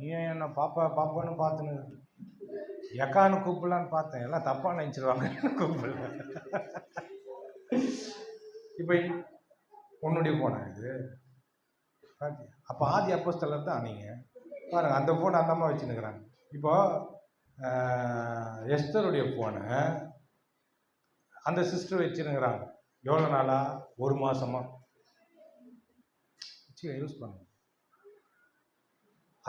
நீ என்ன பாப்பா பாப்பான்னு பார்த்துன்னு எக்கான்னு கூப்பிடலான்னு பார்த்தேன், எல்லாம் தப்பா நினைச்சிருவாங்க கூப்பிடல. இப்போ உன்னுடைய போனா இது அப்போ ஆதி அப்போஸ்தலர் தான் நீங்க பாருங்க. அந்த போனை அந்த அம்மா வச்சுன்னுக்குறாங்க. இப்போ எஸ்தருடைய போனை அந்த சிஸ்டர் வச்சுன்னுக்குறாங்க. எவ்வளோ நாளா? 1 மாசமா வச்சு யூஸ் பண்ணுங்க.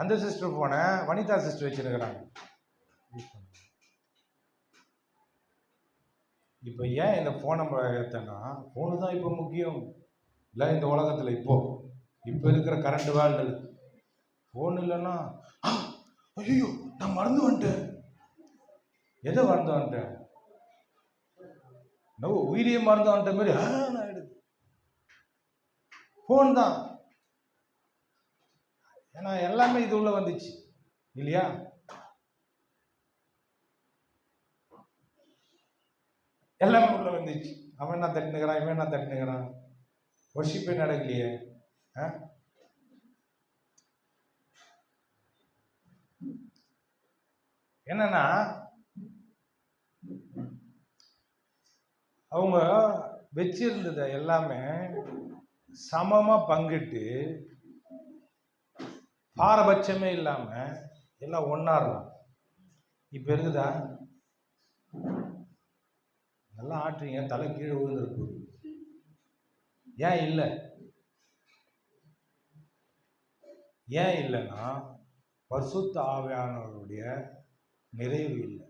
அந்த சிஸ்டர் போனை வனிதா சிஸ்டர் வச்சுன்னுக்குறாங்க. இப்போ ஏன் இந்த ஃபோன் நம்பர் ஏற்றனா, ஃபோனு தான் இப்போ முக்கியம் இல்லை இந்த உலகத்தில். இப்போ இருக்கிற கரண்ட் வேர்ல்டு ஃபோன் இல்லைன்னா ஐயோ நான் மறந்து வந்துட்டேன். எதை மறந்து வந்துட்டேன்? உயிரியை மறந்து வந்துட்ட மாதிரி ஆயிடுது. ஃபோன் தான். ஏன்னா எல்லாமே இது உள்ள வந்துச்சு இல்லையா? எல்லாமே உள்ள வந்துச்சு. அவன் என்ன தட்டுனுக்கிறான், இவன் என்ன தட்டுனுக்கிறான், வர்ஷிப்பே நடக்கலையே. என்னன்னா அவங்க வச்சிருந்தத எல்லாமே சமமா பங்கிட்டு பாரபட்சமே இல்லாம எல்லாம் ஒன்னாடுறான். இப்ப இருக்குதா? நல்லா ஆட்டுறீங்க, தலை கீழே விழுந்திருக்கு. ஏன் இல்லை? ஏன் இல்லைன்னா பரிசுத்த ஆவியானவருடைய நிறைவு இல்லை.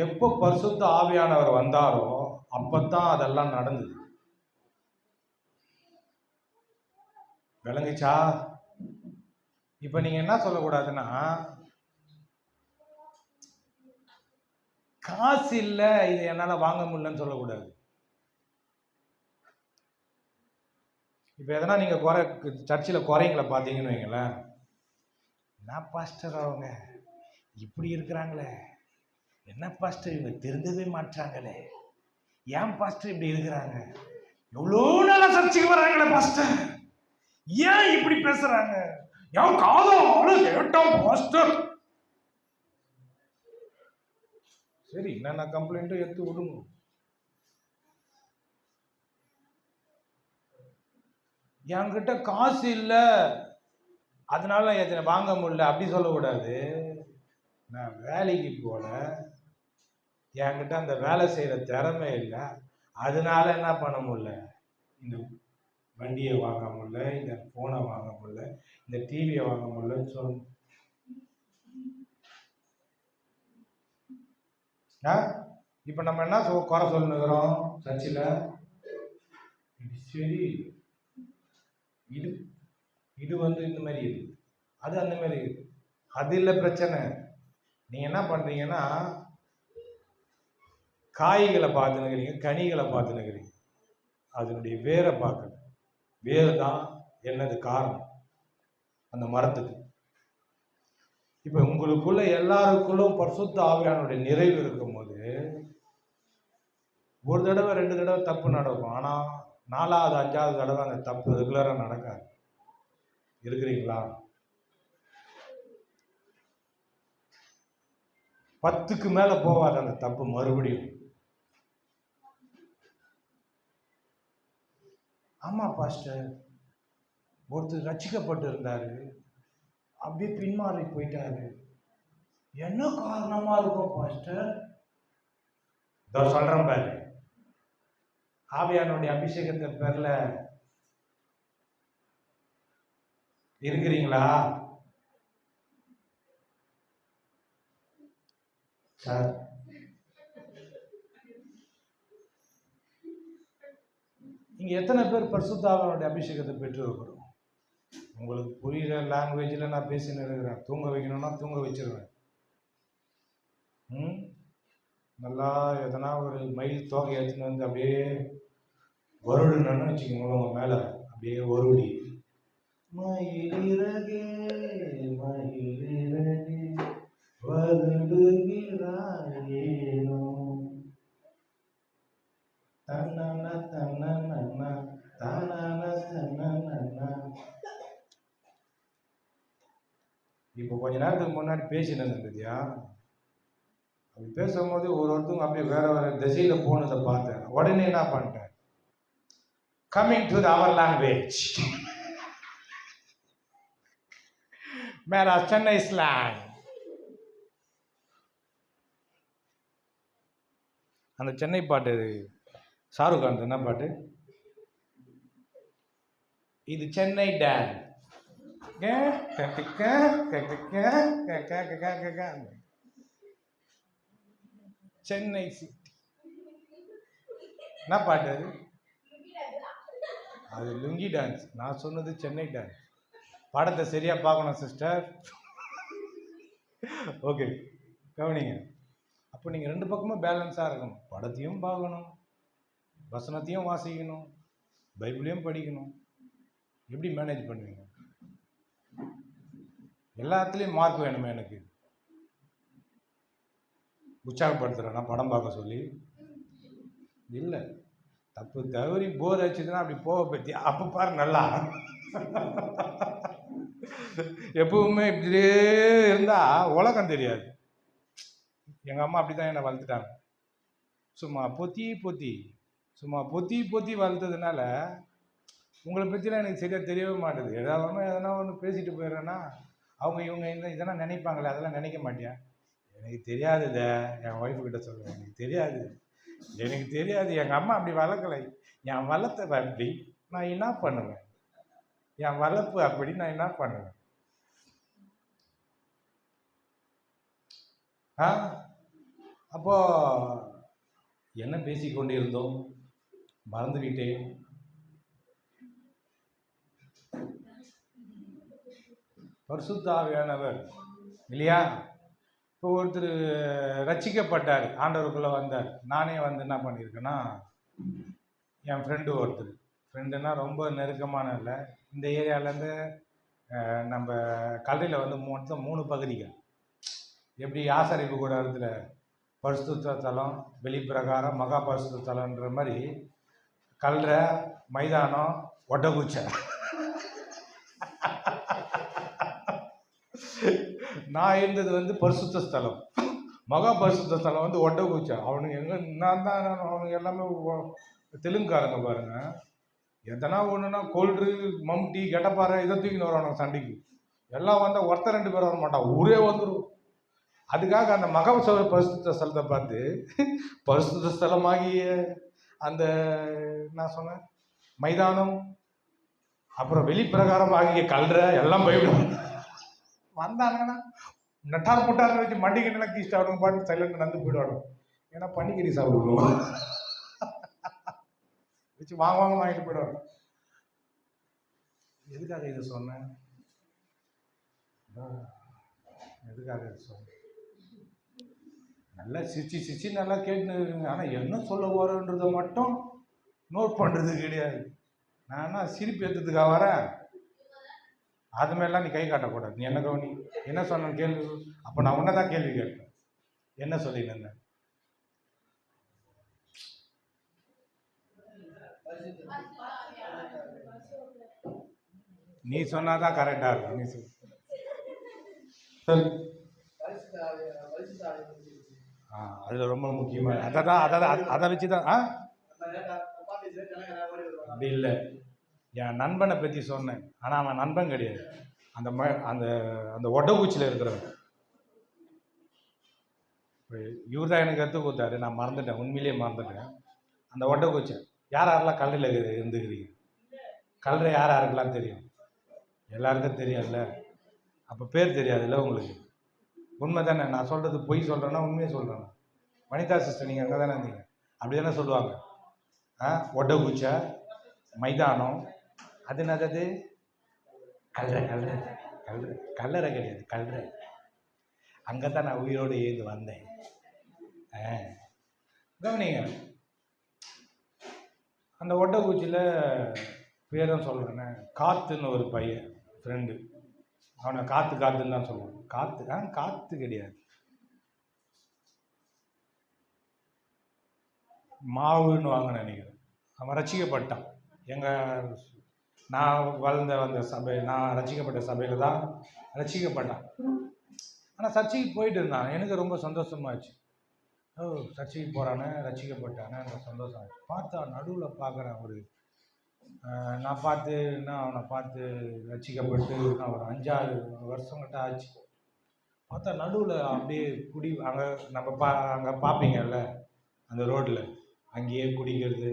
எப்போ பரிசுத்த ஆவியானவர் வந்தாரோ அப்பத்தான் அதெல்லாம் நடந்தது. விளங்குச்சா? இப்ப நீங்க என்ன சொல்லக்கூடாதுன்னா, காசு இல்ல இது என்னால வாங்க முடியலன்னு சொல்லக்கூடாது. இப்ப எதனா நீங்க சர்ச்சில் குறைங்களை பார்த்தீங்கன்னு வைங்களேன், என்ன பாஸ்டர் அவங்க இப்படி இருக்கிறாங்களே, என்ன பாஸ்டர் இவங்க திருந்தவே மாட்டாங்களே, ஏன் பாஸ்டர் இப்படி இருக்கிறாங்க, எவ்வளோ நாளா சர்ச்சைக்கு வராங்களே பாஸ்டர், ஏன் இப்படி பேசுறாங்க, ஏன் காலம் கேட்டோம் பாஸ்டர். சரி, என்னென்ன கம்ப்ளைண்ட்டும் எடுத்து விடுங்க. என்கிட்ட காசு இல்லை அதனால எத்தனை வாங்க முடியல அப்படி சொல்லக்கூடாது. நான் வேலைக்கு போல, என்கிட்ட அந்த வேலை செய்கிற திறமை இல்லை, அதனால என்ன பண்ண முடியல, இந்த வண்டியை வாங்க முடியல, இந்த ஃபோனை வாங்க முடியல, இந்த டிவியை வாங்க முடியலன்னு சொல்லணும். இப்போ நம்ம என்ன குறை சொல்லுகிறோம் சர்ச்சில்? இது சரி, இது இது இந்த மாதிரி இருக்குது, அது அந்த மாதிரி இருக்குது. அது இல்லை பிரச்சனை. நீங்கள் என்ன பண்ணுறீங்கன்னா காய்களை பார்த்துனுக்கிறீங்க, கனிகளை பார்த்துனுக்கிறீங்க, அதனுடைய வேரை பார்க்கல. வேறு தான் என்னது காரணம் அந்த மரத்துக்கு. இப்போ உங்களுக்குள்ள எல்லாருக்குள்ளும் பரிசுத்த ஆவியானுடைய நிறைவு இருக்கும்போது ஒரு தடவை 2 தடவை தப்பு நடக்கும், ஆனால் 4வது 5வது தடவை அந்த தப்பு ரெகுலராக நடக்காது. இருக்கிறீங்களா? 10க்கு மேல போவாது அந்த தப்பு மறுபடியும். ஆமா பாஸ்டர், ஒருத்தர் ரட்சிக்கப்பட்டு இருந்தாரு, அப்படியே பின்மாறி போயிட்டாரு, என்ன காரணமா இருக்கும் பாஸ்டர்? சொல்றேன் பாரு, ஆவியானுடைய அபிஷேகத்தை பேர்ல இருக்கிறீங்களா சார்? இங்க எத்தனை பேர் பரிசுத்த ஆவியானுடைய அபிஷேகத்தை பெற்று இருக்கிறோம்? உங்களுக்கு புரியுற லாங்குவேஜில் நான் பேசின்னு இருக்கிறேன். தூங்க வைக்கணும்னா தூங்க வச்சிருவேன். நல்லா எதனா ஒரு மயில் தோகை எடுத்துன்னு வந்து அப்படியே வருடுன்னு வச்சுக்கோங்களேன், உங்க மேல அப்படியே வருடி, மயிலிறகே மயிலிறகே வருடுகிறாயேனோ தன்னன தன்னன தன்னன தன்னன. இப்போ கொஞ்ச நேரத்துக்கு முன்னாடி பேசினது இருந்தியா? அப்படி பேசும்போது ஒருத்தவங்க அப்படியே வேற வேற திசையில போனதை பார்த்தேன். உடனே என்ன பண்ணிட்டேன், கம்மிங் டு அவர் லாங்குவேஜ், மேரா சென்னை ஸ்லாங். அந்த சென்னை பாட்டு ஷாருக் கான் என்ன பாட்டு? இது சென்னை டேன், சென்னை சிட்டி. என்ன பாட்டு அது? அது லுங்கி டான்ஸ். நான் சொன்னது சென்னை டான்ஸ். படத்தை சரியா பார்க்கணும் சிஸ்டர். ஓகே, கவனிங்க. அப்போ நீங்கள் 2 பக்கமும் பேலன்ஸாக இருக்கணும். படத்தையும் பார்க்கணும், வசனத்தையும் வாசிக்கணும், பைபிளையும் படிக்கணும். எப்படி மேனேஜ் பண்ணுவீங்க? எல்லாத்துலேயும் மார்க் வேணுமே. எனக்கு உற்சாகப்படுத்துகிறேன்னா படம் பார்க்க சொல்லி இல்லை, தப்பு தவறி போர் அடிச்சுதுன்னா அப்படி போக பற்றி அப்போ பாரு நல்லா. எப்பவுமே இப்படியே இருந்தால் உலகம் தெரியாது. எங்கள் அம்மா அப்படி தான் என்னை வளர்த்துட்டாங்க. சும்மா பொத்தி பொத்தி வளர்த்ததுனால உங்களை பற்றிலாம் எனக்கு சரியாக தெரியவே மாட்டுது. எதனா ஒன்று பேசிட்டு போயிடுறேன்னா அவங்க இவங்க இதெல்லாம் நினைப்பாங்களே, அதெல்லாம் நினைக்க மாட்டியா? எனக்கு தெரியாதுத, என் ஒய்ஃபுக்கிட்ட சொல்லுவேன், எனக்கு தெரியாது. எங்கள் அம்மா அப்படி வளர்க்கலை, என் வளர்த்த அப்படி, நான் என்ன பண்ணுவேன்? என் வளர்ப்பு அப்படி, நான் என்ன பண்ணுவேன்? அப்போ என்ன பேசிக்கொண்டிருந்தோம்? மறந்துவிட்டேன். பரிசுத்த ஆவியானவர் இல்லையா? இப்போ ஒருத்தர் ரட்சிக்கப்பட்டார், ஆண்டவருக்குள்ளே வந்தார். நானே என்ன பண்ணியிருக்கேன்னா, என் ஃப்ரெண்டுன்னா ரொம்ப நெருக்கமான இல்லை, இந்த ஏரியாவிலேருந்து நம்ம கல்லையில் மொத்தம் 3 பகுதிகள். எப்படி ஆசாரிப்பு கூடாரத்தில் பரிசுத்த தலம், வெளிப்பிரகாரம், மகா பரிசுத்த தலம்ன்ற மாதிரி கல்றை, மைதானம், ஒட்டகுச்சை. நான் இருந்தது பரிசுத்த ஸ்தலம். மகா பரிசுத்த ஸ்தலம் ஒட்டகுச்சா. அவனுக்கு எங்கே நான் தான், அவனுக்கு எல்லாமே தெலுங்குக்காரங்க பாருங்க. எதனா ஒன்றுனா கொல்று மம்டி கெட்டப்பாறை இதை தூக்கின்னு வருவானுங்க சண்டைக்கு. எல்லாம் வந்தால் ஒருத்தர் 2 பேர் வர மாட்டான், ஊரே வந்துடும். அதுக்காக அந்த பரிசுத்த ஸ்தலத்தை பார்த்து பரிசுத்த ஸ்தலமாகிய அந்த நான் சொன்னேன் மைதானம், அப்புறம் வெளிப்பிரகாரம் ஆகிய கல்ற எல்லாம் போய்விடும். வந்தாங்கன்னா நட்டார் புட்டார்னு வச்சு மண்டிக்கிட்டு கீஸ்ட் அவங்க பாட்டு சைலண்ட் நடந்து போயிடுவாங்க. ஏன்னா பன்னிக்கறி சாப்பிடுவோம் வச்சு வாங்கிட்டு போயிடுவாங்க. எதுக்காக இதை சொன்னேன்? எதுக்காக இதை சொன்னேன்? நல்லா சிரிச்சு நல்லா கேட்டுன்னு, ஆனால் என்ன சொல்ல போறேன்றதை மட்டும் நோட் பண்ணுறது கிடையாது. நான் சிரிப்பு ஏற்றதுக்காக வரேன், அது மாதிரிலாம் நீ கை காட்டக்கூடாது. நீ என்ன கவனி, என்ன சொன்ன கேள்வி. அப்போ நான் உன்னதான் கேள்வி கேட்பேன், என்ன சொல்லியிருந்தேன்? நீ சொன்னாதான் கரெக்டா இருக்கும். நீ சொல். அதுல ரொம்ப முக்கியமான அதை வச்சுதான் அப்படி இல்லை. என் நண்பனை பற்றி சொன்னேன், ஆனால் அவன் நண்பன் கிடையாது. அந்த அந்த அந்த ஒட்டக்குச்சியில் இருக்கிறவன் இவர் தான் எனக்கு கற்றுக் கொடுத்தாரு. நான் மறந்துட்டேன், உண்மையிலேயே மறந்துட்டேன். அந்த ஒட்டக்குச்சி யாரெல்லாம் கல்லில் இருந்துக்கிறீங்க? கல்ற யாருக்கெல்லாம் தெரியும்? எல்லாருக்கும் தெரியும்ல. அப்போ பேர் தெரியாதுல்ல உங்களுக்கு? உண்மை தானே நான் சொல்கிறது? பொய் சொல்கிறேன்னா உண்மையை சொல்கிறேன்னா? வனிதா சிஸ்டர் நீங்கள் அங்கே தானே இருந்தீங்க, அப்படி தானே சொல்லுவாங்க. ஒட்டக்குச்சை, மைதானம், அது என்னது? கல்லறை கிடையாது, கல்ற. அங்கே தான் நான் உயிரோடு எழுந்து வந்தேன். கவனிங்க, அந்த ஒட்டக்குச்சியில் பேரும் சொல்கிறேன்னு, காத்துன்னு ஒரு பையன் ஃப்ரெண்டு, அவனை காத்துன்னு தான் சொல்லுவான். காத்து கிடையாது, மாவுன்னு வாங்க நினைக்கிறேன். அவன் ரசிக்கப்பட்டான். நான் வளர்ந்த அந்த சபை, நான் ரசிக்கப்பட்ட சபையில் தான் ரசிக்கப்பட்டான். ஆனால் சர்ச்சைக்கு போயிட்டு இருந்தான். எனக்கு ரொம்ப சந்தோஷமாச்சு. சர்ச்சைக்கு போகிறானே, ரசிக்கப்பட்டானே, அந்த சந்தோஷம் ஆச்சு. பார்த்தா நடுவில் பார்க்குறேன், நான் அவனை பார்த்து ரசிக்கப்பட்டு நான் ஒரு 5-6 வருஷங்கிட்ட ஆச்சு. பார்த்தா நடுவில் அப்படியே அங்கே நம்ம அங்கே பார்ப்பீங்கல்ல அந்த ரோட்டில், அங்கேயே குடிக்கிறது,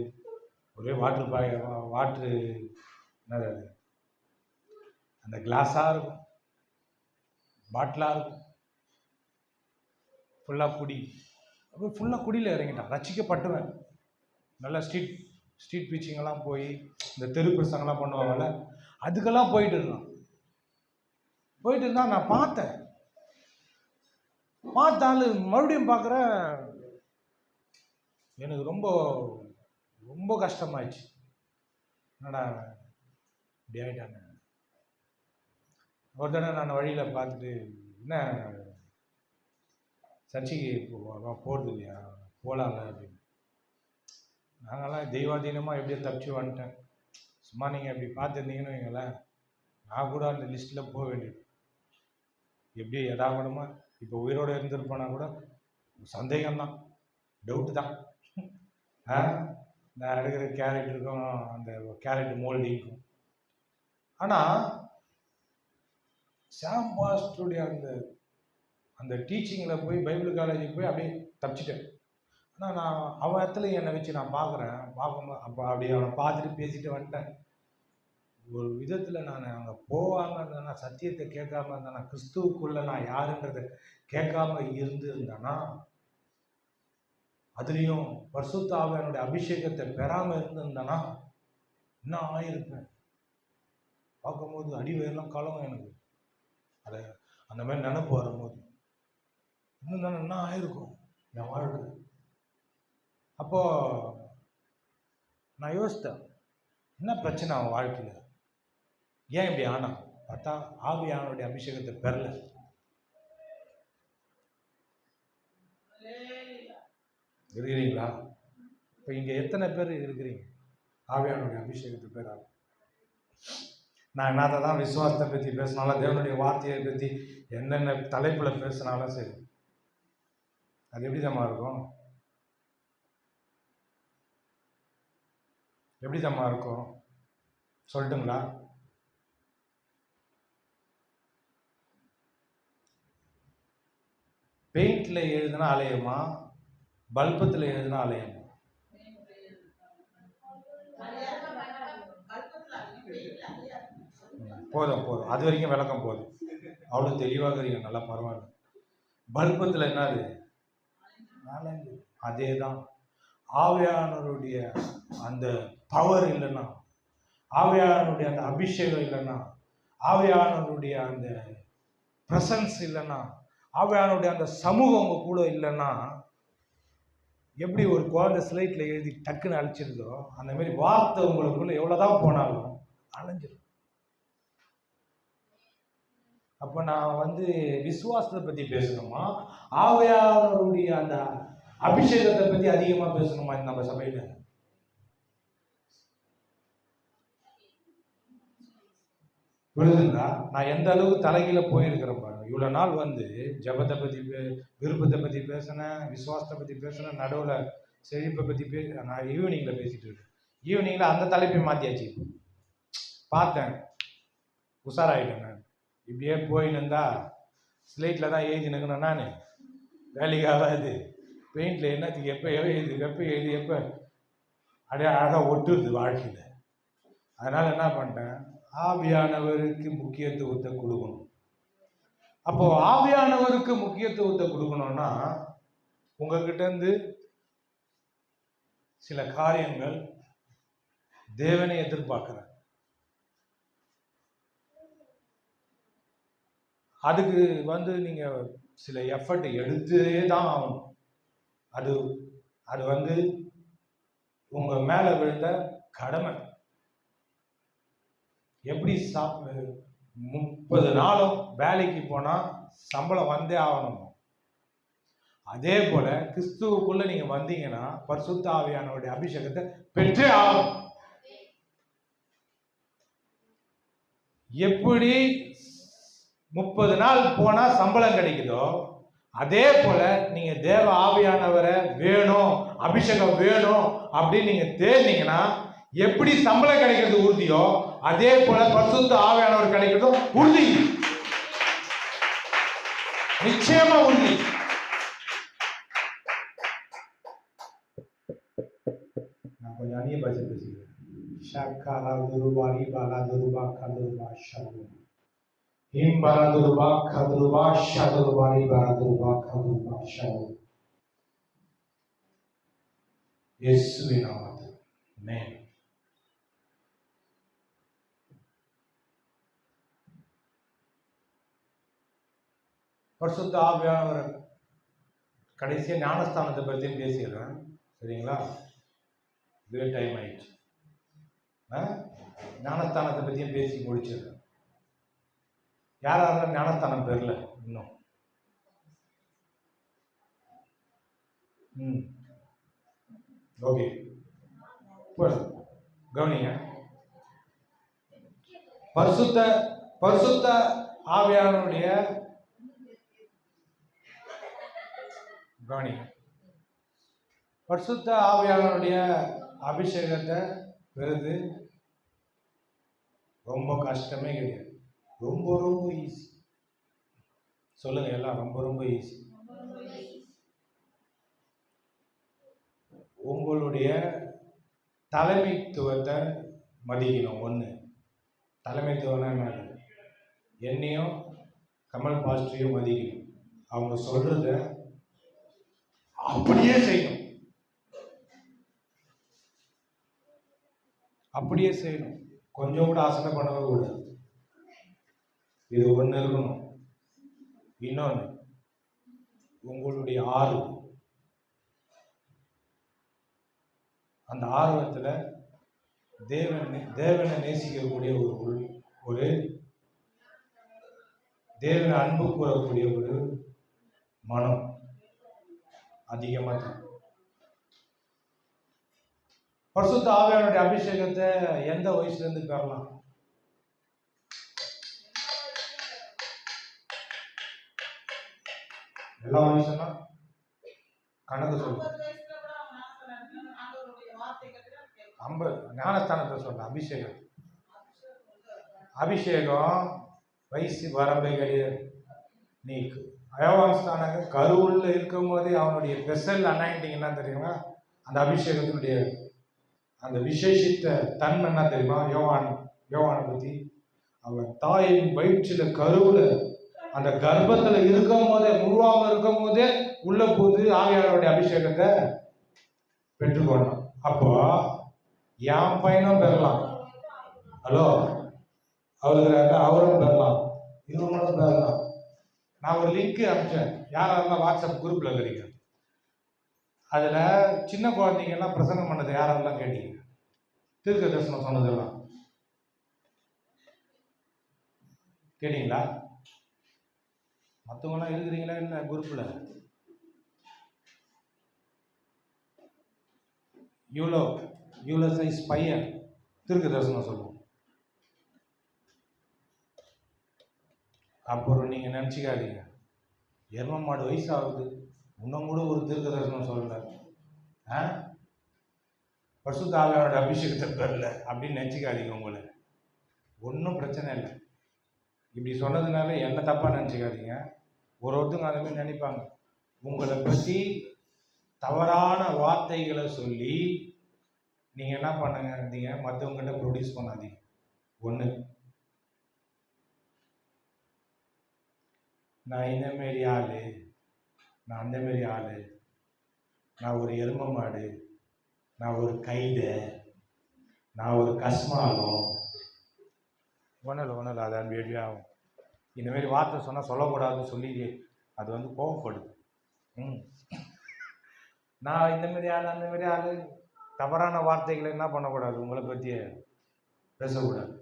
ஒரே வாட்ரு என்னது அது, அந்த கிளாஸாக இருக்கும், பாட்டிலாக இருக்கும், ஃபுல்லாக குடி. அப்போ ஃபுல்லாக குடியில் இறங்கிட்டான். ரசிக்கப்பட்டுவேன். நல்லா ஸ்ட்ரீட் பீச்சிங்கெல்லாம் போய் இந்த தெரு பிரசங்கெல்லாம் பண்ணுவாங்கல்ல, அதுக்கெல்லாம் போயிட்டு இருந்தான். நான் பார்த்தாலும் மறுபடியும் பார்க்குற, எனக்கு ரொம்ப ரொம்ப கஷ்டமாயிடுச்சு. என்னடா இப்படி ஆகிட்டாங்க. ஒரு தடவை நான் வழியில் பார்த்துட்டு, என்ன சர்ச்சைக்கு போகிறது இல்லையா, போகலாம்ல அப்படின்னு. நாங்கள்லாம் தெய்வாதீனமாக எப்படியோ தப்பிச்சு வந்துட்டேன். சும்மா நீங்கள் எப்படி பார்த்துருந்தீங்கன்னு வைங்களேன், நான் கூட அந்த லிஸ்ட்டில் போக வேண்டியது. எப்படி எதாகூடமா இப்போ உயிரோடு இருந்திருப்போனா கூட சந்தேகம்தான், டவுட்டு தான். நான் எடுக்கிற கேரக்டருக்கும் அந்த கேரக்டர் மோல்டிங்கும். ஆனால் சாம் பாஸ்டருடைய அந்த டீச்சிங்கில் போய் பைபிள் காலேஜுக்கு போய் அப்படியே தப்பிச்சிட்டேன். ஆனால் நான் அவன் இடத்துல என்னை வச்சு நான் பார்க்கும்போது அப்போ அப்படியே அவனை பார்த்துட்டு பேசிட்டு வந்துட்டேன். ஒரு விதத்தில் நான் அங்கே போகாமல் இருந்தேன்னா, சத்தியத்தை கேட்காம இருந்தேன்னா, கிறிஸ்துவுக்குள்ளே நான் யாருன்றதை கேட்காம இருந்தேன்னா, அதுலேயும் பரிசுத்த ஆவியானுடைய அபிஷேகத்தை பெறாமல் இருந்திருந்தேன்னா என்ன ஆகியிருப்பேன்? பார்க்கும்போது அடிவயெல்லாம் கலவும் எனக்கு. அதை அந்த மாதிரி நினைப்பு வரும்போது இன்னும் என்ன ஆயிருக்கும் என் வாழ்க்கை. அப்போது நான் யோசித்தேன், என்ன பிரச்சனை அவன் வாழ்க்கையில், ஏன் இப்படி ஆனா? பார்த்தா ஆவியானுடைய அபிஷேகத்தை பெறல. இருக்கிறீங்களா? இப்போ இங்கே எத்தனை பேர் இருக்கிறீங்க ஆவியானுடைய அபிஷேகத்தை பெறாம? நான் என்னத்தை தான் விசுவாசத்தை பற்றி பேசினாலும், தேவனுடைய வார்த்தையை பற்றி என்னென்ன தலைப்பில் பேசினாலும் சரி, அது எப்படி தம்மா இருக்கும்? எப்படி தம்மா இருக்கும்? சொல்லட்டுங்களா? பெயிண்ட்ல எழுதுனா அலையுமா, பல்பத்தில் எழுதுனா அலையுமா? போதும் போதும், அது வரைக்கும் விளக்கம் போதும். அவ்வளோ தெளிவாக இருக்கீங்க, நல்லா பரவாயில்ல. பல்பத்தில் என்னது? அதே தான். ஆவியானவருடைய அந்த பவர் இல்லைன்னா, ஆவியானவருடைய அந்த அபிஷேகம் இல்லைன்னா, ஆவியானவருடைய அந்த பிரசன்ஸ் இல்லைன்னா, ஆவியானவருடைய அந்த சமூகம் உங்க கூட இல்லைன்னா, எப்படி ஒரு குழந்தை ஸ்லைட்ல எழுதி டக்குன்னு அழிச்சிருதோ அந்த மாதிரி வார்த்தை உங்களுக்குள்ள எவ்வளவுதான் போனாலும் அழிஞ்சிடும். அப்ப நான் விசுவாசத்தை பத்தி பேசணுமா, ஆவியானவருடைய அந்த அபிஷேகத்தை பத்தி அதிகமா பேசணுமா நம்ம சபையில? புரியுதுங்களா? நான் எந்த அளவுக்கு தலைகீழ போயிருக்கிறேன் பாருங்க. இவ்வளவு நாள் ஜபத்தை பத்தி விருப்பத்தை பத்தி பேசினேன், விசுவாசத்தை பத்தி பேசினேன், நடுவில் செழிப்பை பத்தி நான் ஈவினிங்ல பேசிட்டு இருக்கேன். ஈவினிங்ல அந்த தலைப்பை மாத்தியாச்சு. பார்த்தேன், உஷாராயிட்டேன். நான் இப்படியே போயின்னு இருந்தா ஸ்லேட்ல தான் எழுதினுக்கணும். நான் வேலைக்காகாது. பெயிண்ட்ல என்னத்துக்கு எப்போ எழுதி எப்போ அப்படியே அழகாக ஒட்டுருது வாழ்க்கையில். அதனால என்ன பண்ணிட்டேன், ஆவியானவருக்கு முக்கியத்துவத்தை கொடுக்கணும். அப்போ ஆவியானவருக்கு முக்கியத்துவத்தை கொடுக்கணும்னா உங்ககிட்ட இருந்து சில காரியங்கள் தேவனை எதிர்பார்க்கிறேன். அதுக்கு நீங்க சில எஃபர்ட் எடுத்தே தான் ஆகணும். அது உங்க மேல விழுந்த கடமை. எப்படி 30 நாளும் வேலைக்கு போனா சம்பளம் வந்தே ஆகணும். அதே போல கிறிஸ்துவுக்குள்ள நீங்க வந்தீங்கன்னா பரிசுத்த ஆவியானவருடைய அபிஷேகத்தை பெற்றே ஆகணும். எப்படி 30 நாள் போனா சம்பளம் கிடைக்குதோ அதே போல நீங்க தேவ ஆவியானவரை வேணும், அபிஷேகம் வேணும் அப்படின்னு நீங்க தேடினீங்கன்னா எப்படி சம்பளம் கிடைக்கிறது உறுதியோ அதே போல பரிசுத்த ஆவியானவர் கிடைக்கிறதும் உறுதி. நிச்சயமா உறுதி. நான் கொஞ்சம் அந்நிய பாஷை பேசுகிறேன். ஷாக்காலா துருபாரி பாலா துருபா கதுருபா ஷாலு இம்பாலா துருபா கதுருபா ஷாதுருபாரி பாலா துருபா கதுருபா ஷாலு. இயேசுவின் நாமத்தில் ஆமென். பரிசுத்த ஆவியானவர் கடைசியா ஞானஸ்தானத்தை பற்றி பேசிடுறேன், சரிங்களா? இதுவே டைம் ஆயிடுச்சு. ஞானஸ்தானத்தை பற்றியும் பேசி முடிச்சிடுறேன். யாராலும் ஞானஸ்தானம் பெறல இன்னும்? ஓகே, கவனிங்க. பரிசுத்த ஆவியானவருடைய கவனிங்க. பரிசுத்த ஆவியானவருடைய அபிஷேகத்தை பெறுது ரொம்ப கஷ்டமே கிடையாது. ரொம்ப ரொம்ப ஈஸி. சொல்லுங்க எல்லாம், ரொம்ப ரொம்ப ஈஸி. உங்களுடைய தலைமைத்துவத்தை மதிக்கணும். ஒன்று, தலைமைத்துவம்னா என்ன? என்னையும் கமல் பாஸ்டரையும் மதிக்கணும். அவங்க சொல்றத அப்படியே செய்யணும். அப்படியே செய்யணும். கொஞ்சம் கூட ஆசனை பண்ணவே கூடாது. இது ஒன்று இருக்கணும். இன்னொன்று, உங்களுடைய ஆர்வம். அந்த ஆர்வத்துல தேவனை நேசிக்கக்கூடிய ஒரு தேவனை அன்பு கூறக்கூடிய ஒரு மனம் அதிகமாக. பரிசுத்த ஆவியானவருடைய அபிஷேகத்தை எந்த வயசுல இருந்து பெறலாம்? எல்லா வயசுனா கணக்கு சொல்லுங்க. 50 ஞானஸ்தானத்தை சொல்ல அபிஷேகம் அபிஷேகம் வயசு வரம்பை கிடையாது. நீ யோவான்ஸ்நானக கருவுள்ள இருக்கும் போதே அவனுடைய ஸ்பெஷல் அனாயிண்டிங் என்ன தெரியுமா? அந்த அபிஷேகத்தினுடைய அந்த விசேஷித்த தன்மை என்ன தெரியுமா? யோவானை பத்தி அவன் தாயின் வயிற்றில கருவுல அந்த கர்ப்பத்துல இருக்கும் போதே, உருவாம இருக்கும் போதே உள்ள போது ஆவியானவருடைய அபிஷேகத்தை பெற்றுக்கொண்டான். அப்போ என் பையனும் பெறலாம். ஹலோ, அவரும் பெறலாம், இவங்களும் பெறலாம். நான் ஒரு லிங்க் அனுப்பிச்சேன். யாரெல்லாம் வாட்ஸ்அப் குரூப்ல இருக்கிறீங்க, அதுல சின்ன குழந்தைங்க எல்லாம் பிரசங்கம் பண்ணது யாரெல்லாம் கேட்டீங்க? தீர்க்க தரிசனம் சொன்னதெல்லாம் கேட்டீங்களா? மற்றவங்களாம் இருக்கிறீங்களா என்ன குரூப்ல? இவ்வளோ சைஸ் பையன் தீர்க்க தரிசனம் சொல்லுவோம். அப்புறம் நீங்க நினைச்சுக்காதீங்க, எரும மாடு வயசு ஆகுது, இன்னும் கூட ஒரு தீர்க்க தரிசனம் சொல்லல, பரிசுத்த ஆவியானோட அபிஷேகத்தை பெறல அப்படின்னு நினைச்சுக்காதீங்க. உங்களை ஒன்றும் பிரச்சனை இல்லை. இப்படி சொன்னதுனால என்ன தப்பா நினைச்சுக்காதீங்க. ஒருத்தங்க அந்த மாதிரி நினைப்பாங்க. உங்களை பற்றி தவறான வார்த்தைகளை சொல்லி நீங்க என்ன பண்ணுங்க, மற்றவங்ககிட்ட ப்ரொடியூஸ் பண்ணாதீங்க. ஒன்று, நான் இந்த மாரி ஆளு, நான் அந்த மாரி ஆளு, நான் ஒரு எரும மாடு, நான் ஒரு கைதை, நான் ஒரு கஸ்மாலம், ஒன்றும் இல்லை அது அந்த ஆகும். இந்த மாதிரி வார்த்தை சொன்னால் சொல்லக்கூடாதுன்னு சொல்லி அது வந்து கோவப்படுது. நான் இந்த மாதிரி ஆள், அந்த மாதிரி ஆள், தவறான வார்த்தைகளை என்ன பண்ணக்கூடாது, உங்களை பற்றியே பேசக்கூடாது.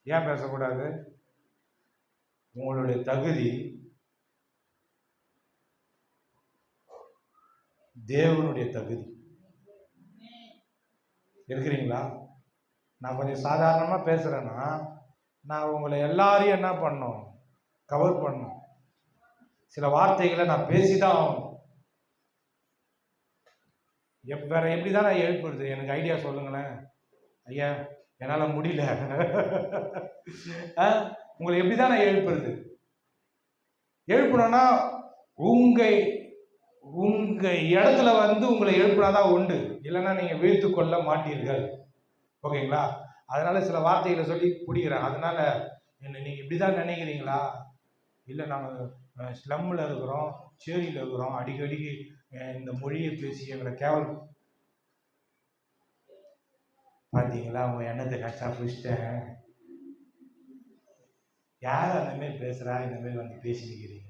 ஏன் பேசக்கூடாது? உங்களுடைய தகுதி தேவனுடைய தகுதி. இருக்கிறீங்களா? நான் கொஞ்சம் சாதாரணமாக பேசுகிறேன்னா நான் உங்களை எல்லாரையும் என்ன பண்ணணும், கவர் பண்ணணும். சில வார்த்தைகளை நான் பேசிதான் ஆகணும். வேற எப்படி தான் நான் எழுப்புறது? எனக்கு ஐடியா சொல்லுங்களேன் ஐயா, என்னால் முடியல. உங்களை எப்படி தான் நான் எழுப்புறது? எழுப்பணும்னா உங்க இடத்துல வந்து உங்களை எழுப்பினாதான் உண்டு, இல்லைன்னா நீங்க வீழ்த்து கொள்ள மாட்டீர்கள். ஓகேங்களா? அதனால சில வார்த்தைகளை சொல்லி பிடிக்கிறேன். அதனால என்ன நீங்க இப்படிதான் நினைக்கிறீங்களா? இல்லை, நாங்கள் ஸ்லம்மில் இருக்கிறோம், சேரியில் இருக்கிறோம், அடிக்கடி இந்த மொழியை பேசி எங்களை கேவல் பார்த்தீங்களா, அவங்க எண்ணத்தை கஷ்டா பிடிச்சிட்டேன். யார் அந்த மாதிரி பேசுகிறா? இந்த மாதிரி வந்து பேசி நிற்கிறீங்க.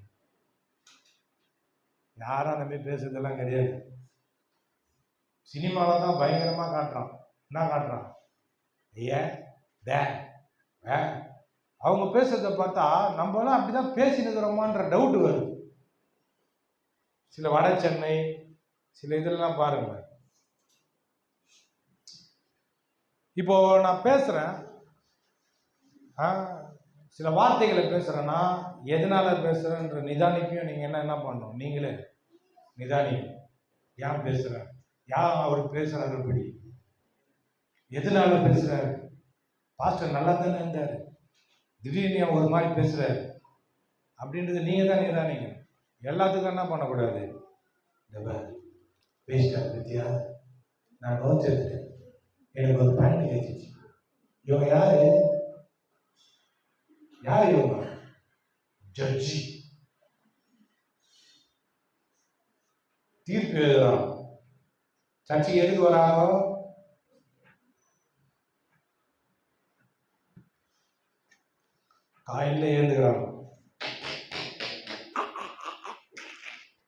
யாரும் அந்த மாதிரி பேசுறதெல்லாம் கிடையாது. சினிமாவில் தான் பயங்கரமாக காட்டுறான். என்ன காட்டுறான்? ஐயா அவங்க பேசுறத பார்த்தா நம்மளாம் அப்படிதான் பேசினுக்கிறோமான்ற டவுட் வருது. சில வட சென்னை சில இதெல்லாம் பாருங்க. இப்போ நான் பேசுறேன், சில வார்த்தைகளை பேசுறேன்னா எதனால பேசுறேன்ற நிதானிப்பையும் நீங்க என்ன பண்ணணும், நீங்களே நிதானிங்க. ஏன் பேசுறேன், ஏன் அவர் பேசுறாரு, அப்படி எதனால பேசுறாரு? பாஸ்டர் நல்லா தானே இருந்தாரு, திடீர்னு ஒரு மாதிரி பேசுறாரு அப்படின்றது நீங்க தான் நிதானிங்க. எல்லாத்துக்கும் என்ன பண்ணக்கூடாது, பேசிட்டார் பத்தியா, நான் நோட்ஸ் எடுத்துட்டேன், எனக்கு ஒரு பாயிண்ட் கேட்டுச்சு. இவங்க யாரு இவங்க? ஜட்ஜி, தீர்ப்பு எழுதுறாங்க. சர்ச்சைக்கு எதுக்கு வராங்க? காலையில் எழுந்துக்கிறாங்க,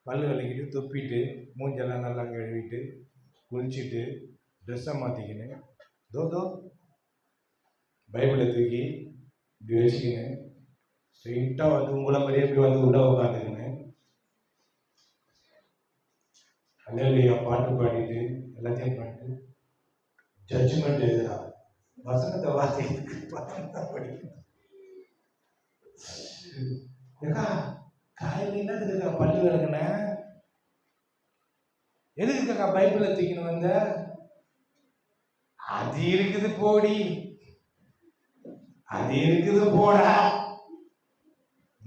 பல்லு விளக்கிட்டு துப்பிட்டு மூஞ்செல்லாம் நல்லா கழுவிட்டு குளிச்சுட்டு ட்ரெஸ்ஸை மாற்றிக்கின்னு தோ பைபிளை தூக்கி இப்படி வச்சுக்கின்னு ஸ்ட்ரெயிட்டாக வந்து உங்களை மாதிரியே இப்படி வந்து உள்ள உட்காந்துக்கின்னு அல்லேலூயா பாட்டு பாடிட்டு எல்லாத்தையும் பண்ணிட்டு ஜட்ஜ்மெண்ட் எழுதுறாங்க. வசனத்தை வாசிக்கிறதுக்கு படிக்கணும். காலையில் என்னதுக்கா பல்லு விளக்குன, எதுக்குக்கா பைபிளை தூக்கின்னு வந்த? அது இருக்குது போடி, அது இருக்குது போட.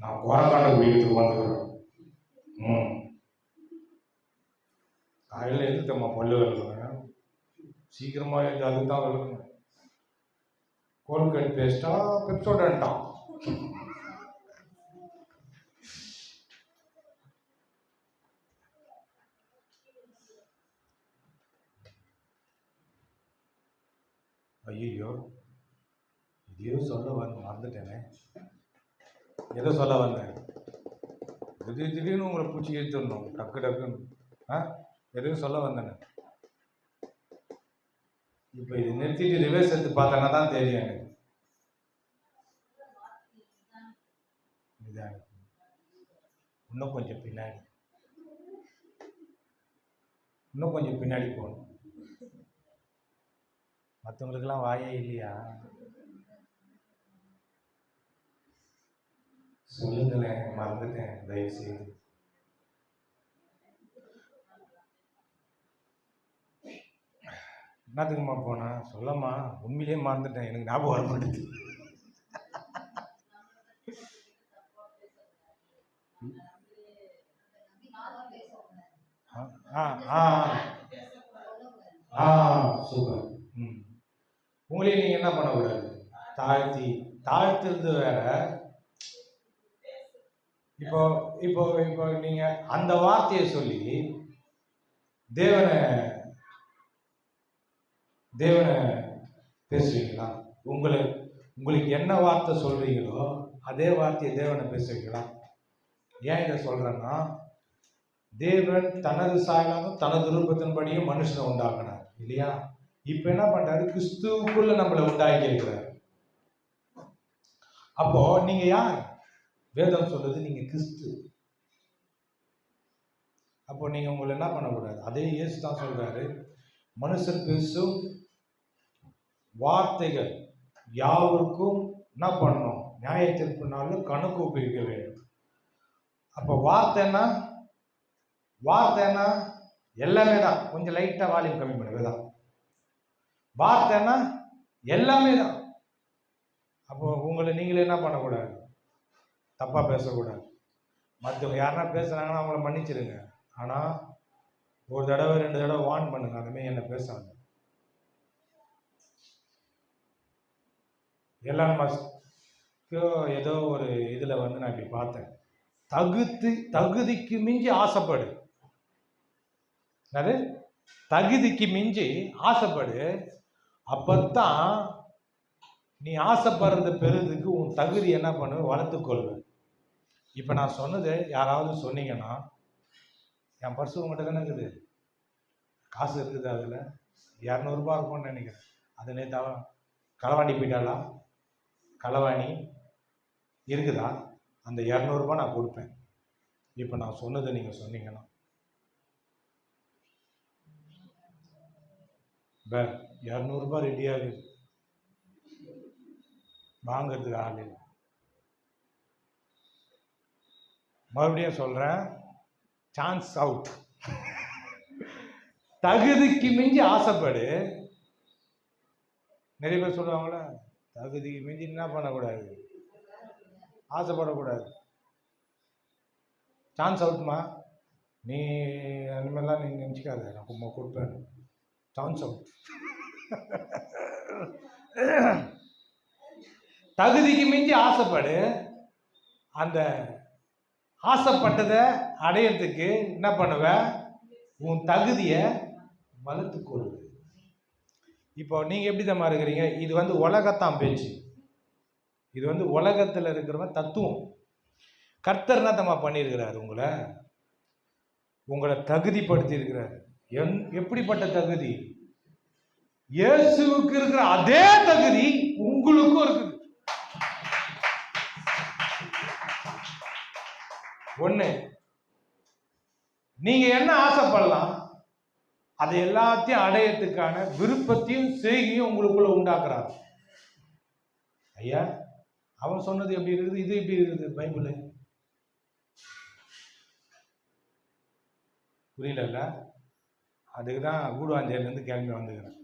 நான் கோரக்காண்ட குடிக்கிறதுக்கு வந்துக்கிறேன். காலையில் எதுத்தம்மா பல்லு விளக்குறேன், சீக்கிரமா எழுந்து அதுக்கு தான் விளக்கணும். கோல்கேட் பேஸ்டா பெப்சோடன்ட்டா? ஐயோ, இதையோ சொல்ல மறந்துட்டேனே. எதோ சொல்ல வந்தேன். திடீர்னு உங்களை பூச்சி எடுத்துடணும் டக்கு டக்குன்னு. எதையும் சொல்ல வந்தேனே. இப்போ இது நிறுத்திட்டு ரிவர்ஸ் எடுத்து பார்த்தேன்னா தான் தெரியும் எனக்கு. இதான் இன்னும் கொஞ்சம் பின்னாடி, இன்னும் கொஞ்சம் பின்னாடி போகணும். மற்றவங்களுக்கெல்லாம் வாயே இல்லையா? சொல்லுங்களேன், மறந்துட்டேன் தயவு செய்து. என்னத்துக்குமா போனேன் சொல்லம்மா. உண்மையிலேயே மறந்துட்டேன், எனக்கு ஞாபகம் வர மாட்டேங்குது. சூப்பர். உங்களையும் நீங்க என்ன பண்ணக்கூடாது, தாழ்த்துறது வேற. இப்போ இப்போ இப்போ நீங்க அந்த வார்த்தையை சொல்லி தேவனை பேசுவீங்களா? உங்களுக்கு என்ன வார்த்தை சொல்றீங்களோ அதே வார்த்தையை தேவனை பேசுவீங்களா? ஏன் இதை சொல்றேன்னா, தேவன் தனது சாயலாகவும் தனது ரூபத்தின்படியும் மனுஷனை உண்டாக்குனார் இல்லையா? இப்ப என்ன பண்றாரு, கிறிஸ்துவுக்குள்ள நம்மளை உண்டாக்கி இருக்கிறார். அப்போ நீங்க யார்? வேதம் சொல்றது நீங்க கிறிஸ்து. அப்போ நீங்க உங்களை என்ன பண்ணக்கூடாது, அதே இயேசு தான் சொல்றாரு, மனுஷன் பேசும் வார்த்தைகள் யாருக்கும் என்ன பண்ணணும், நியாய தீர்ப்பு நாளில் கணக்கு ஒப்பிக்க வேண்டும். அப்போ வார்த்தைன்னா எல்லாமே தான். கொஞ்சம் லைட்டா வால்யூம் கம்மி பண்ணுறதுதான். வார்த்தைன்னா எல்லாமே தான். அப்போ உங்களை நீங்களே என்ன பண்ணக்கூடாது, தப்பா பேசக்கூடாது. மற்றவங்க யாருன்னா பேசுறாங்கன்னா அவங்கள மன்னிச்சிடுங்க. ஆனா ஒரு தடவை 2 தடவை வார்ன் பண்ணுங்க, அந்த மாதிரி என்ன பேசாங்க. எலான் மஸ்க் ஏதோ ஒரு இதுல நான் இப்படி பார்த்தேன், தகுதிக்கு மிஞ்சி ஆசைப்படு. அது தகுதிக்கு மிஞ்சி ஆசைப்படு, அப்பத்தான் நீ ஆசைப்படுறத பெறுறதுக்கு உன் தகுதி என்ன பண்ணு, வளர்த்துக்கொள்வ. இப்ப நான் சொன்னது யாராவது சொன்னீங்கன்னா, என் பர்சு உங்கள்கிட்ட தானே இருக்குது, காசு இருக்குது, அதுல 200 ரூபாய் இருக்கும்னு நினைக்கிறேன். அது நேற்று களவாண்டி போயிட்டாளா? களவாணி இருக்குதா? அந்த 200 ரூபாய் நான் கொடுப்பேன். இப்ப நான் சொன்னதை நீங்க சொன்னீங்கன்னா, 200 ரூபாய் ரெடியாக வாங்கிறதுக்கு ஆள் இல்லை. மறுபடியும் சொல்றேன், சான்ஸ் அவுட். தகுதிக்கு மிஞ்சி ஆசைப்படு. நிறைய பேர் சொல்லுவாங்களே, தகுதிக்கு மிஞ்சி என்ன பண்ணக்கூடாது, ஆசைப்படக்கூடாது. சான்ஸ் அவுட்மா, நீ அந்த மாதிரிலாம் நீ நினச்சிக்காத, நான் கும்மா கொடுப்பேன். Chance out. தகுதிக்கு மிஞ்சி ஆசைப்படு. அந்த ஆசைப்பட்டதை அடையிறதுக்கு என்ன பண்ணுவ, உன் தகுதியை வளர்த்துக்கொள்ளு. இப்போ நீங்க எப்படி தான் இருக்கிறீங்க, இது உலகத்தான் பேச்சு, இது உலகத்தில் இருக்கிறவன் தத்துவம். கர்த்தர் என்ன தம்மா பண்ணியிருக்கிறார், உங்களை தகுதிப்படுத்தி இருக்கிறார். எப்படிப்பட்ட தகுதி? இயேசுவுக்கு இருக்கிற அதே தகுதி உங்களுக்கும் இருக்குது. ஒண்ணு, நீங்க என்ன ஆசைப்படலாம், அதை எல்லாத்தையும் அடையறதுக்கான விருப்பத்தையும் செய்கையும் உங்களுக்குள்ள உண்டாக்குறாங்க. ஐயா, அவன் சொன்னது எப்படி இருக்குது, இது எப்படி இருக்குது, பைபிள் புரியல. அதுக்குதான் கூடுவாஞ்சேரியிலிருந்து கிளம்பி வந்துக்கிறேன்.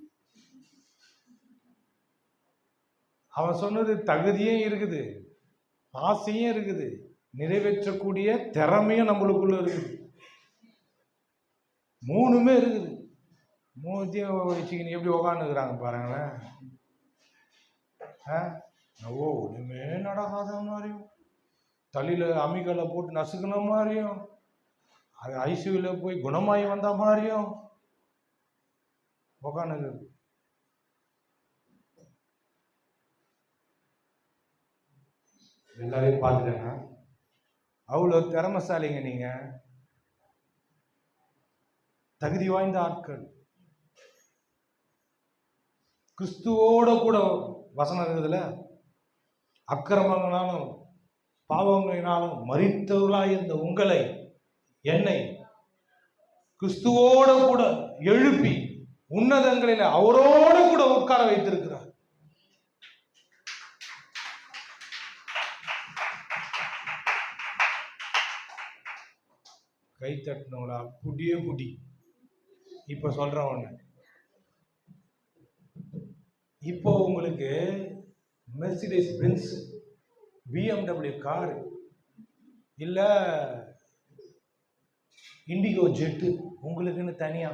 அவன் சொன்னது தகுதியும் இருக்குது, ஆசையும் இருக்குது, நிறைவேற்றக்கூடிய திறமையும் நம்மளுக்குள்ள இருக்குது. மூணுமே இருக்குது. மூணுத்தையும் வச்சுக்கின்னு எப்படி உக்காந்துக்கிறாங்க பாருங்களேன். ஓ ஒன்றுமே நடக்காத மாதிரியும், தலையில் அம்மிக்கல்லை போட்டு நசுக்கின மாதிரியும், அது ஐசியூவில் போய் குணமாகி வந்த மாதிரியும் உக்காந்துக்குது. எல்லாரையும் பார்த்துட்டேங்க. அவ்வளோ திறமைசாலிங்க நீங்க, தகுதி வாய்ந்த ஆட்கள். கிறிஸ்துவோட கூட வசனம் இருக்குதுல, அக்கிரமங்களாலும் பாவங்களினாலும் மரித்தவர்களாய் இருந்த உங்களை, என்னை கிறிஸ்துவோட கூட எழுப்பி உன்னதங்களில் அவரோட கூட உட்கார வைத்திருக்கிறார். கை தட்டினவங்களா புடியே புடி. இப்ப சொல்றேன் ஒண்ணு, இப்போ உங்களுக்கு மெர்சிடிஸ் பென்ஸ், BMW காரு, இல்ல இண்டிகோ ஜெட்டு உங்களுக்குன்னு தனியா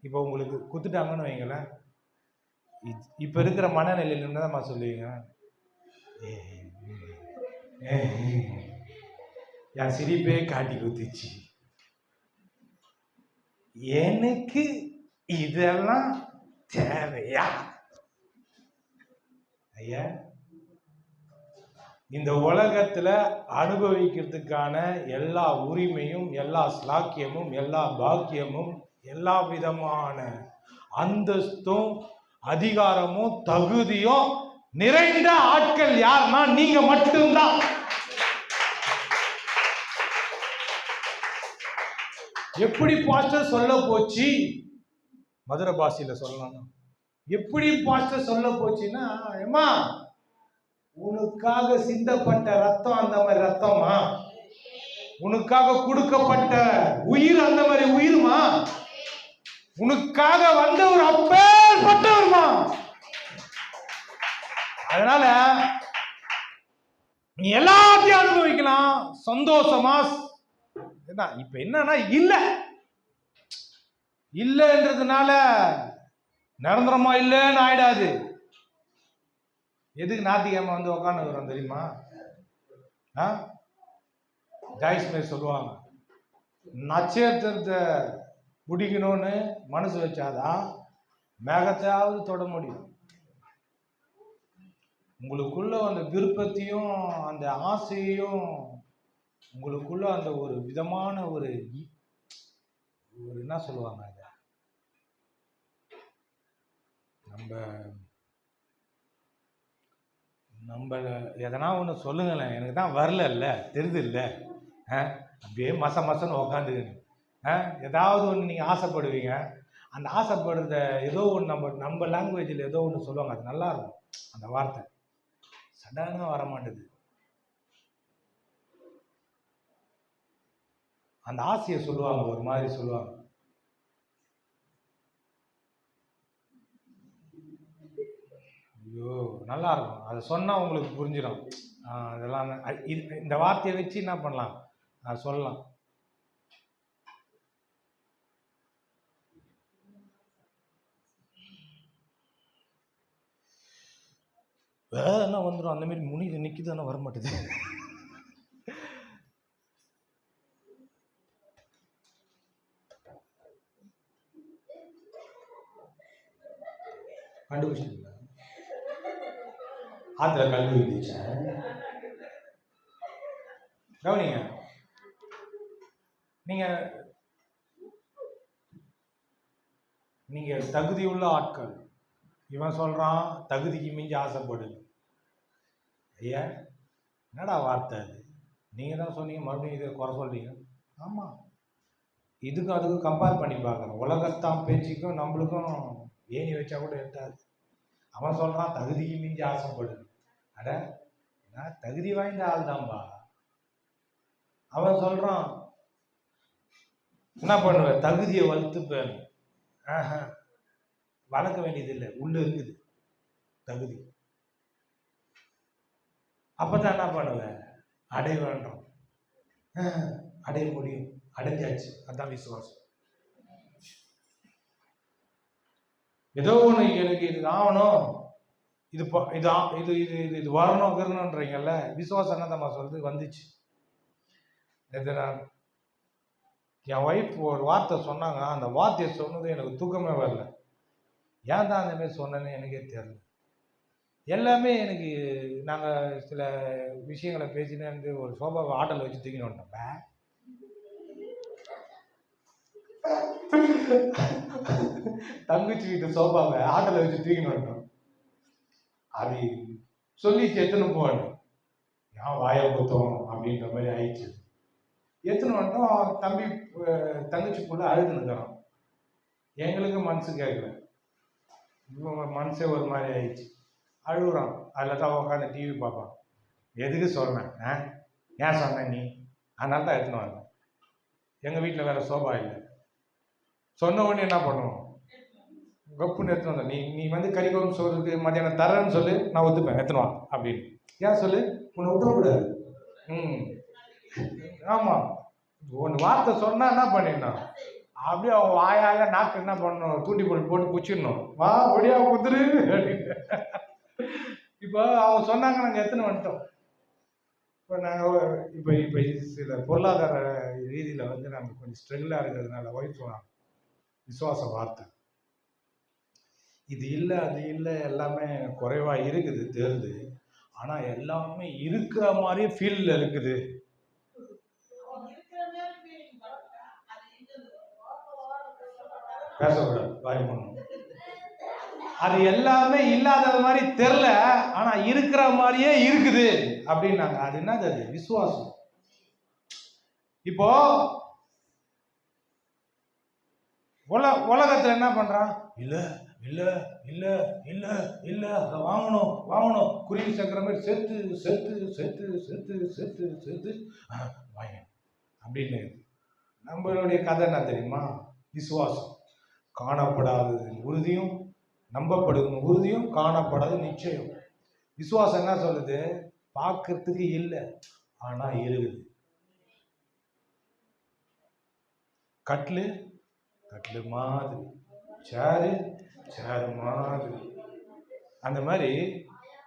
இப்போ உங்களுக்கு குத்துட்டாங்கன்னு வைங்களேன், இப்ப இருக்கிற மனநிலையில என்னதான் சொல்லுவீங்க? என் சிரிப்பே காட்டி குத்துச்சு. எனக்கு இதெல்லாம் தேவையா ஐயா? இந்த உலகத்துல அனுபவிக்கிறதுக்கான எல்லா உரிமையும், எல்லா ஸ்லாக்கியமும், எல்லா பாக்கியமும், எல்லா விதமான அந்தஸ்தும், அதிகாரமும், தகுதியும் நிறைந்த ஆட்கள் யார்னா நீங்க மட்டும்தான். எப்படி பாஸ்டர் சொல்ல போச்சு? மதுரை பாஷையில சொல்லலாம். எப்படி பாஸ்டர் சொல்ல போச்சுன்னா, ஏமா உனக்காக சிந்தப்பட்ட ரத்தம் அந்த மாதிரி ரத்தமா, உனக்காக கொடுக்கப்பட்ட உயிர் அந்த மாதிரி உயிர்மா, உனக்காக வந்தவர் அப்பேற்பட்டவர்மா. அதனால நீ எல்லாத்தையும் அனுபவிக்கலாம் சந்தோஷமா. இப்ப என்னன்னா இல்லன்றதுனால நிரந்தரமா இல்லைன்னு ஆயிடாது. எதுக்கு ஞாயிற்றுக்கிழமை வந்து உக்காந்துக்கிறோம் தெரியுமா? ஜாய்ஸ்மேர் சொல்லுவாங்க, நட்சத்திரத்தை பிடிக்கணும்னு மனசு வச்சாதான் மேகத்தையாவது தொட முடியும். உங்களுக்குள்ள அந்த விருப்பத்தையும் அந்த ஆசையையும், உங்களுக்குள்ள அந்த ஒரு விதமான ஒரு என்ன சொல்லுவாங்க, அத நம்ம எதனா ஒன்று சொல்லுங்களேன், எனக்கு தான் வரல தெரியுது இல்லை. அப்படியே மசன்னு உக்காந்துக்கணும். ஏதாவது ஒன்று நீங்கள் ஆசைப்படுவீங்க. அந்த ஆசைப்படுறத ஏதோ ஒன்று நம்ம லாங்குவேஜில் ஏதோ ஒன்று சொல்லுவாங்க, அது நல்லா இருக்கும். அந்த வார்த்தை சடனாக வரமாட்டேது. அந்த ஆசையை சொல்லுவாங்க, ஒரு மாதிரி சொல்லுவாங்க. ஐயோ நல்லா இருக்கும், அதை சொன்னால் உங்களுக்கு புரிஞ்சிடும். அதெல்லாம் இந்த வார்த்தையை வச்சு என்ன பண்ணலாம், சொல்லலாம். வேற என்ன வந்துடும், அந்த மாதிரி முனி நிற்கிதானே வரமாட்டேது. கண்டுபிடிச்சிங்களா? ஆத்துல கல்வி விதிச்சேன். கவனிங்க, நீங்க தகுதியுள்ள ஆட்கள். இவன் சொல்றான் தகுதிக்கு மிஞ்சி ஆசைப்படுது. ஐயா என்னடா வார்த்தை அது? நீங்க தான் சொன்னீங்க, மறுபடியும் இதை குறை சொல்றீங்க. ஆமா, இதுக்கும் அதுக்கும் கம்பேர் பண்ணி பார்க்குறோம். உலகத்தான் பேச்சுக்கும் நம்மளுக்கும் ஏணி வச்சா கூட எட்டாது. அவன் சொல்றான் தகுதிக்கு மிஞ்சி ஆசைப்படுது. அட நான் தகுதி வாய்ந்த ஆள் தான்பா. அவன் சொல்றான் என்ன பண்ணுவ, தகுதியை வளர்த்துப்பேன். வளர்க்க வேண்டியது இல்லை, உள்ள இருக்குது தகுதி. அப்பதான் என்ன பண்ணுவேன்? அடைய வேண்டும். அடைய முடியும். அடைஞ்சாச்சு. அதான் விசுவாசம். ஏதோ ஒண்ணு எனக்கு இது ஆகணும், இது இது இது இது இது வரணும் வரணும்ன்றீங்கல்ல, விசுவாசம் என்னதான் சொல்றது? வந்துச்சு. என் ஒய்ஃப் ஒரு வார்த்தை சொன்னாங்க. அந்த வார்த்தையை சொன்னது எனக்கு தூக்கமே வரல. ஏன் தான் அந்த மாதிரி சொன்னேன்னு எனக்கே தெரியல. எல்லாமே எனக்கு நாங்கள் சில விஷயங்களை பேசினே இருந்து ஒரு சோபாவை ஆட்டோவில் வச்சு தூக்கின்னு வந்துட்டோம். தங்கச்சி வீட்டு சோபாவை ஆட்டோவில் வச்சு தூக்கின்னு வந்துட்டோம். அது சொல்லிச்சு எத்தனை போவாடு ஏன் வாயை குத்தோம் அப்படின்ற மாதிரி ஆயிடுச்சு. எத்தனை வந்துட்டோம். தங்கச்சிக்குள்ள அழுதுனுக்கிறோம். எங்களுக்கு மனசு கேட்கல, மனசே ஒரு மாதிரி ஆயிடுச்சு. அழுகுறான். அதில் தான் உட்காந்து டிவி பார்ப்பான். எதுக்கு சொன்னேன்? ஏன் சொன்னேன் நீ? அதனால தான் எடுத்துன்னு வந்தேன். எங்கள் வீட்டில் வேறு சோபா இல்லை. சொன்ன உடனே என்ன பண்ணுவோம்? கப்புன்னு எடுத்துன்னு வந்தேன். நீ வந்து கறி குழம்பு சோறுக்கு மத்தியானம் தரேன்னு சொல்லு, நான் ஒத்துப்பேன், எடுத்துன்னு வா அப்படின்னு. ஏன் சொல்லு? உன்னை விட்டக்கூடாது. ஆமாம். ஒன்று வார்த்தை சொன்னால் என்ன பண்ணிடணும்? அப்படியே அவன் வாயால நாக்கு என்ன பண்ணணும்? தூண்டி போட்டு குச்சிடணும். வா ஒடியா குத்துரு அப்படின்னு. இப்போ அவங்க சொன்னாங்க, நாங்கள் எத்தனை வந்துட்டோம். இப்போ நாங்கள் இப்போ சில பொருளாதார ரீதியில் வந்து நாங்கள் கொஞ்சம் ஸ்ட்ரகிளாக இருக்கிறதுனால ஒய்ஃப் சொன்னாங்க விசுவாச வார்த்தை. இது இல்லை அது இல்லை, எல்லாமே குறைவாக இருக்குது தெரியுது. ஆனால் எல்லாமே இருக்கிற மாதிரியே ஃபீல்டில் இருக்குது. பேசக்கூடாது, வாய் பண்ணணும். அது எல்லாமே இல்லாத மாதிரி தெரியல, ஆனா இருக்கிற மாதிரியே இருக்குது அப்படின்னாங்க. அது என்னது? அது விசுவாசம். இப்போ உலகத்துல என்ன பண்றான்? இல்ல இல்ல இல்ல இல்ல இல்ல அதை வாங்கணும் வாங்கணும், குருவி சேர்க்கிற மாதிரி சேர்த்து சேர்த்து சேர்த்து சேர்த்து சேர்த்து சேர்த்து வாங்க அப்படின்னு. நம்மளுடைய கதை என்ன தெரியுமா? விசுவாசம். காணப்படாதது உறுதியும், நம்பப்படுது உறுதியும், காணப்படாத நிச்சயம். விசுவாசம் என்ன சொல்லுது? பார்க்கறதுக்கு இல்லை, ஆனா இருக்குது. கட்லு கட்லு மாதிரி, சேரு மாதிரி. அந்த மாதிரி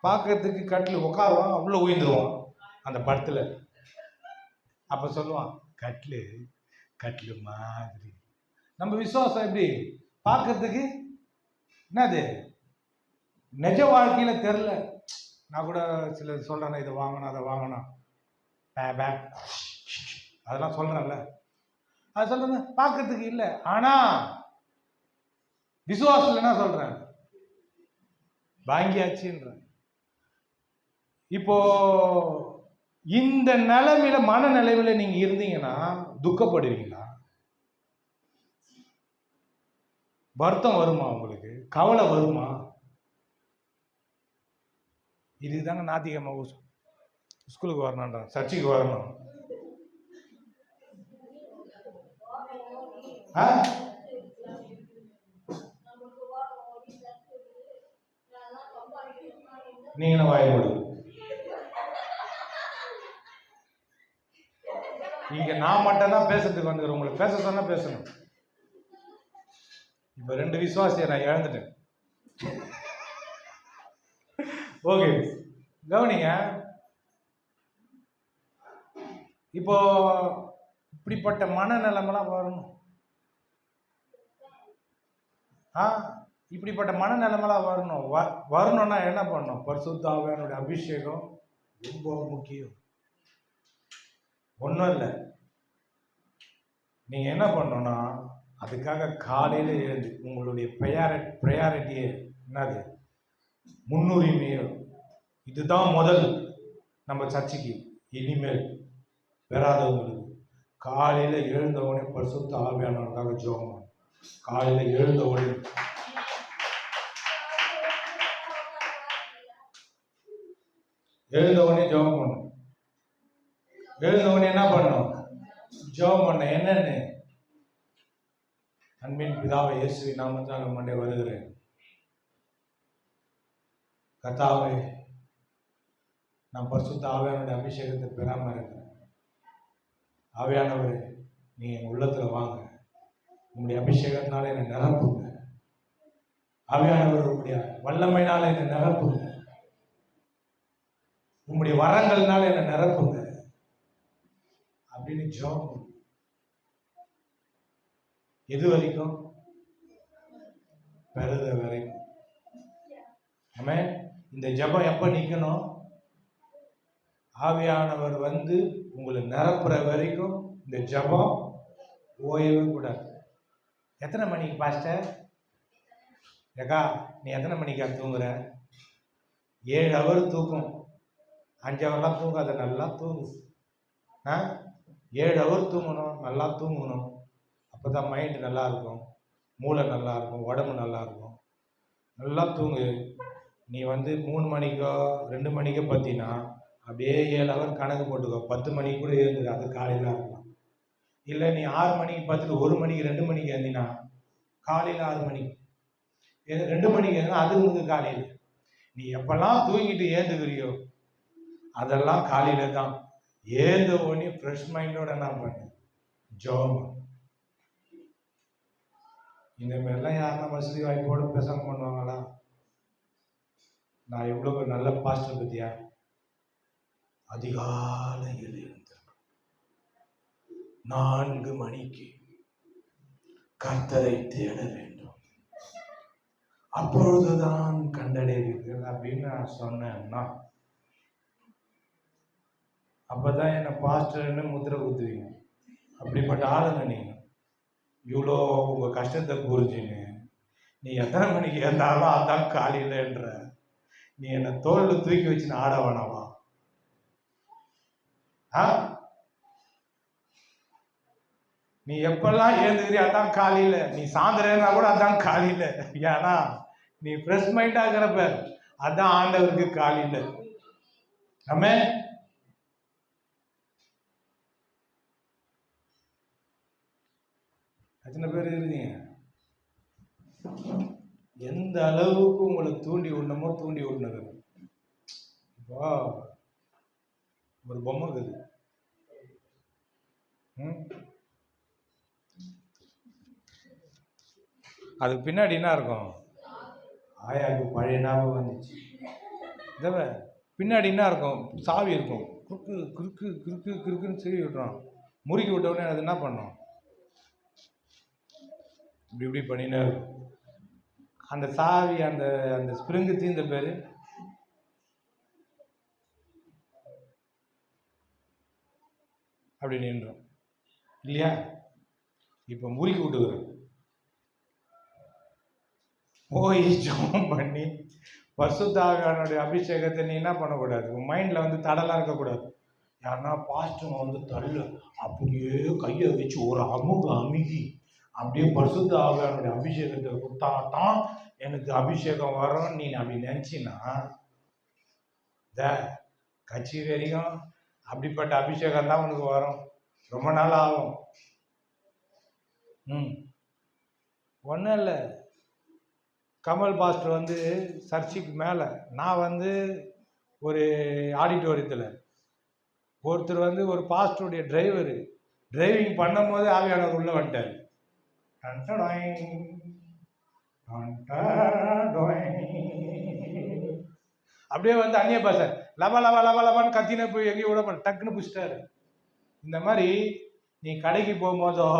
பார்க்கறதுக்கு கட்லு உட்காருவான், உள்ள உயிர்ந்துருவான் அந்த படத்துல. அப்ப சொல்லுவான் கட்லு கட்லு மாதிரி. நம்ம விசுவாசம் எப்படி? பார்க்கறதுக்கு என்னது? நிஜ வாழ்க்கையில தெரியல. நான் கூட சில சொல்றேன், இதை வாங்கணும் அதை வாங்கணும் அதெல்லாம் சொல்றேன்ல, அது சொல்றது பார்க்கறதுக்கு இல்லை. ஆனா விசுவாசம் என்ன சொல்றேன்? வாங்கியாச்சுன்ற. இப்போ இந்த நிலைமையில, மனநிலைமையில நீங்க இருந்தீங்கன்னா துக்கப்படுவீங்களா? வருத்தம் வருமா? உங்களுக்கு கவலை வருமா? இதுதாங்க நாத்திகமா ஸ்கூலுக்கு வரணும்டா, சர்ச்சுக்கு வரணும். நீங்க வாய்ப்படு. இங்க நான் மட்டும் தான் பேசுறதுக்கு வந்துக்கிறேன். உங்களுக்கு பேச சொன்னா பேசணும். இப்ப 2 விசுவாசியை நான் இழந்துட்டேன். ஓகே, கவனிங்க. இப்போ இப்படிப்பட்ட மனநிலைமெல்லாம் வரணும். இப்படிப்பட்ட மனநிலைமெல்லாம் வரணும். வரணும்னா என்ன பண்ணணும்? பரிசுத்த ஆவியானவருடைய அபிஷேகம் ரொம்ப முக்கியம். ஒன்றும் இல்லை, நீங்க என்ன பண்ணணும்னா அதுக்காக காலையில எழுந்து உங்களுடைய ப்ரையாரிட்டியே என்னது? முன்னுரிமையோ இதுதான் முதல். நம்ம சர்ச்சைக்கு இனிமேல் பெறாதவங்களுக்கு காலையில எழுந்தவுடனே பரிசுத்த ஆவியானவருக்காக ஜெபம். காலையில எழுந்தவுடனே ஜெபம் பண்ணணும். எழுந்தவுடனே என்ன பண்ணணும்? ஜெபம் பண்ண. என்னன்னு? அன்பின் பிதாவை இயேசுவின் நாமத்தால் உம்முடைய வருகிறேன். கர்த்தாவே, நான் பரிசுத்த ஆவியானுடைய அபிஷேகத்தை பெறாமல் இருக்கிறேன். ஆவியானவர், நீ என் உள்ளத்தில் வாங்க, உங்களுடைய அபிஷேகத்தினால என்னை நிரப்புங்க. ஆவியானவர், உங்களுடைய வல்லமையினால என்னை நிரப்புங்க. உங்களுடைய வரங்கள்னால என்னை நிரப்புங்க அப்படின்னு ஜெபம். எது வரைக்கும்? பெறுத வரைக்கும். ஆமென். இந்த ஜெபம் எப்ப நிக்கணும்? ஆவியானவர் வந்து உங்களை நிரப்புற வரைக்கும் இந்த ஜெபம் ஓயவே கூடாது. எத்தனை மணிக்கு பாஸ்டர்? ஏக்கா, நீ எத்தனை மணிக்கா தூங்குற? 7 ஹவர் தூக்கம். 5 ஹவர்லாம் தூங்காத, நல்லா தூங்கு. 7 ஹவர் தூங்கணும், நல்லா தூங்கணும். அப்போ தான் மைண்டு நல்லா இருக்கும், மூளை நல்லா இருக்கும், உடம்பு நல்லா இருக்கும். நல்லா தூங்கு. நீ வந்து 3 மணிக்கோ 2 மணிக்கோ பார்த்தீங்கன்னா அப்படியே 7 ஹவர் கணக்கு போட்டுக்கோ. 10 மணிக்கு கூட எழுந்துது, அது காலையில் இருக்கலாம். இல்லை நீ 6 மணிக்கு பார்த்துட்டு 1 மணிக்கு 2 மணிக்கு எழுந்தினா காலையில் 6 மணிக்கு 2 மணிக்கு எழுந்தினா அது உங்களுக்கு காலையில். நீ எப்பெல்லாம் தூங்கிட்டு ஏந்துக்கிறியோ அதெல்லாம் காலையில தான். ஏந்த உடனே ஃப்ரெஷ் மைண்டோட என்ன பண்ணு? ஜெபம். இந்த மாதிரிலாம் யாருன்னா வசதி வாய்ப்போடு பிரசங்கம் பண்ணுவாங்களா? நான் எவ்வளோ ஒரு நல்ல பாஸ்டர் பத்தியா. அதிகாலையில் இருந்து 4 மணிக்கு கர்த்தரை தேட வேண்டும், அப்பொழுதுதான் கண்டடைவீர்கள் அப்படின்னு நான் சொன்னேன்னா அப்பதான் என்ன பாஸ்டர்ன்னு முத்திரை குத்துவீங்க. அப்படிப்பட்ட ஆளுங்க நீங்க. இவ்வளோ உங்க கஷ்டத்தை புரிஞ்சுன்னு நீ எத்தனை மணிக்கு இருந்தாலும் அதான் காலையிலன்ற நீ என்னை தோல்ல தூக்கி வச்சுன்னு ஆட வேணாவா? நீ எப்பெல்லாம் ஏந்துக்கிறிய அதான் காலையில. நீ சாயந்தரம்னா கூட அதான் காலையில. ஏன்னா நீ ஃப்ரெஷ் மைண்டா இருக்கிறப்ப அதான் ஆண்டவருக்கு காலையில. ஆமென். எத்தனை பேர் இருக்கீங்க? எந்த அளவுக்கு உங்களை தூண்டி விடணுமோ தூண்டி விடணுங்க. இப்போ ஒரு பொம்மை இருக்குது. அதுக்கு பின்னாடி என்ன இருக்கும்? ஆயாவுக்கு பழைய ஞாபகம் வந்துச்சு. இதை பின்னாடி என்ன இருக்கும்? சாவி இருக்கும். குறுக்கு குறுக்கு குறுக்கு குறுக்குன்னு சீவி விட்டுறோம். முறுக்கி விட்ட உடனே அது என்ன பண்ணும்? இப்படி இப்படி பண்ணினே இருக்கும். அந்த சாவி அந்த அந்த ஸ்ப்ரிங்கு தீர்ந்த பேர் அப்படி நின்றோம் இல்லையா? இப்போ முறுக்கி விட்டுக்கிறோம். போய் ஜெபம் பண்ணி பரிசுத்த ஆவியானுடைய அபிஷேகத்தை நீ என்ன பண்ணக்கூடாது? உன் மைண்டில் வந்து தடலாம் இருக்கக்கூடாது. யாருன்னா பாஸ்டர் வந்து தள்ள அப்படியே கையை வச்சு ஒரு அமுகி அப்படியே பரிசுத்த ஆவியானுடைய அபிஷேகத்தை கொடுத்தாதான் எனக்கு அபிஷேகம் வரும் நீ அப்படி நினச்சின்னா கட்சி வரைக்கும் அப்படிப்பட்ட அபிஷேகம் தான் உனக்கு வரும். ரொம்ப நாள் ஆகும். ஒன்றும் இல்லை. கமல் பாஸ்டர் வந்து சர்ச்சுக்கு மேலே, நான் வந்து ஒரு ஆடிட்டோரியத்தில், ஒருத்தர் வந்து ஒரு பாஸ்டருடைய டிரைவரு டிரைவிங் பண்ணும் போது ஆவியானவர் உள்ள வந்துட்டார். அப்படியே வந்து அந்நிய பாஷை லவ லவ லவ லவான்னு கத்தின போய் எங்கேயும் விட டக்குன்னு பிடிச்சிட்டாரு. இந்த மாதிரி நீ கடைக்கு போகும்போதோ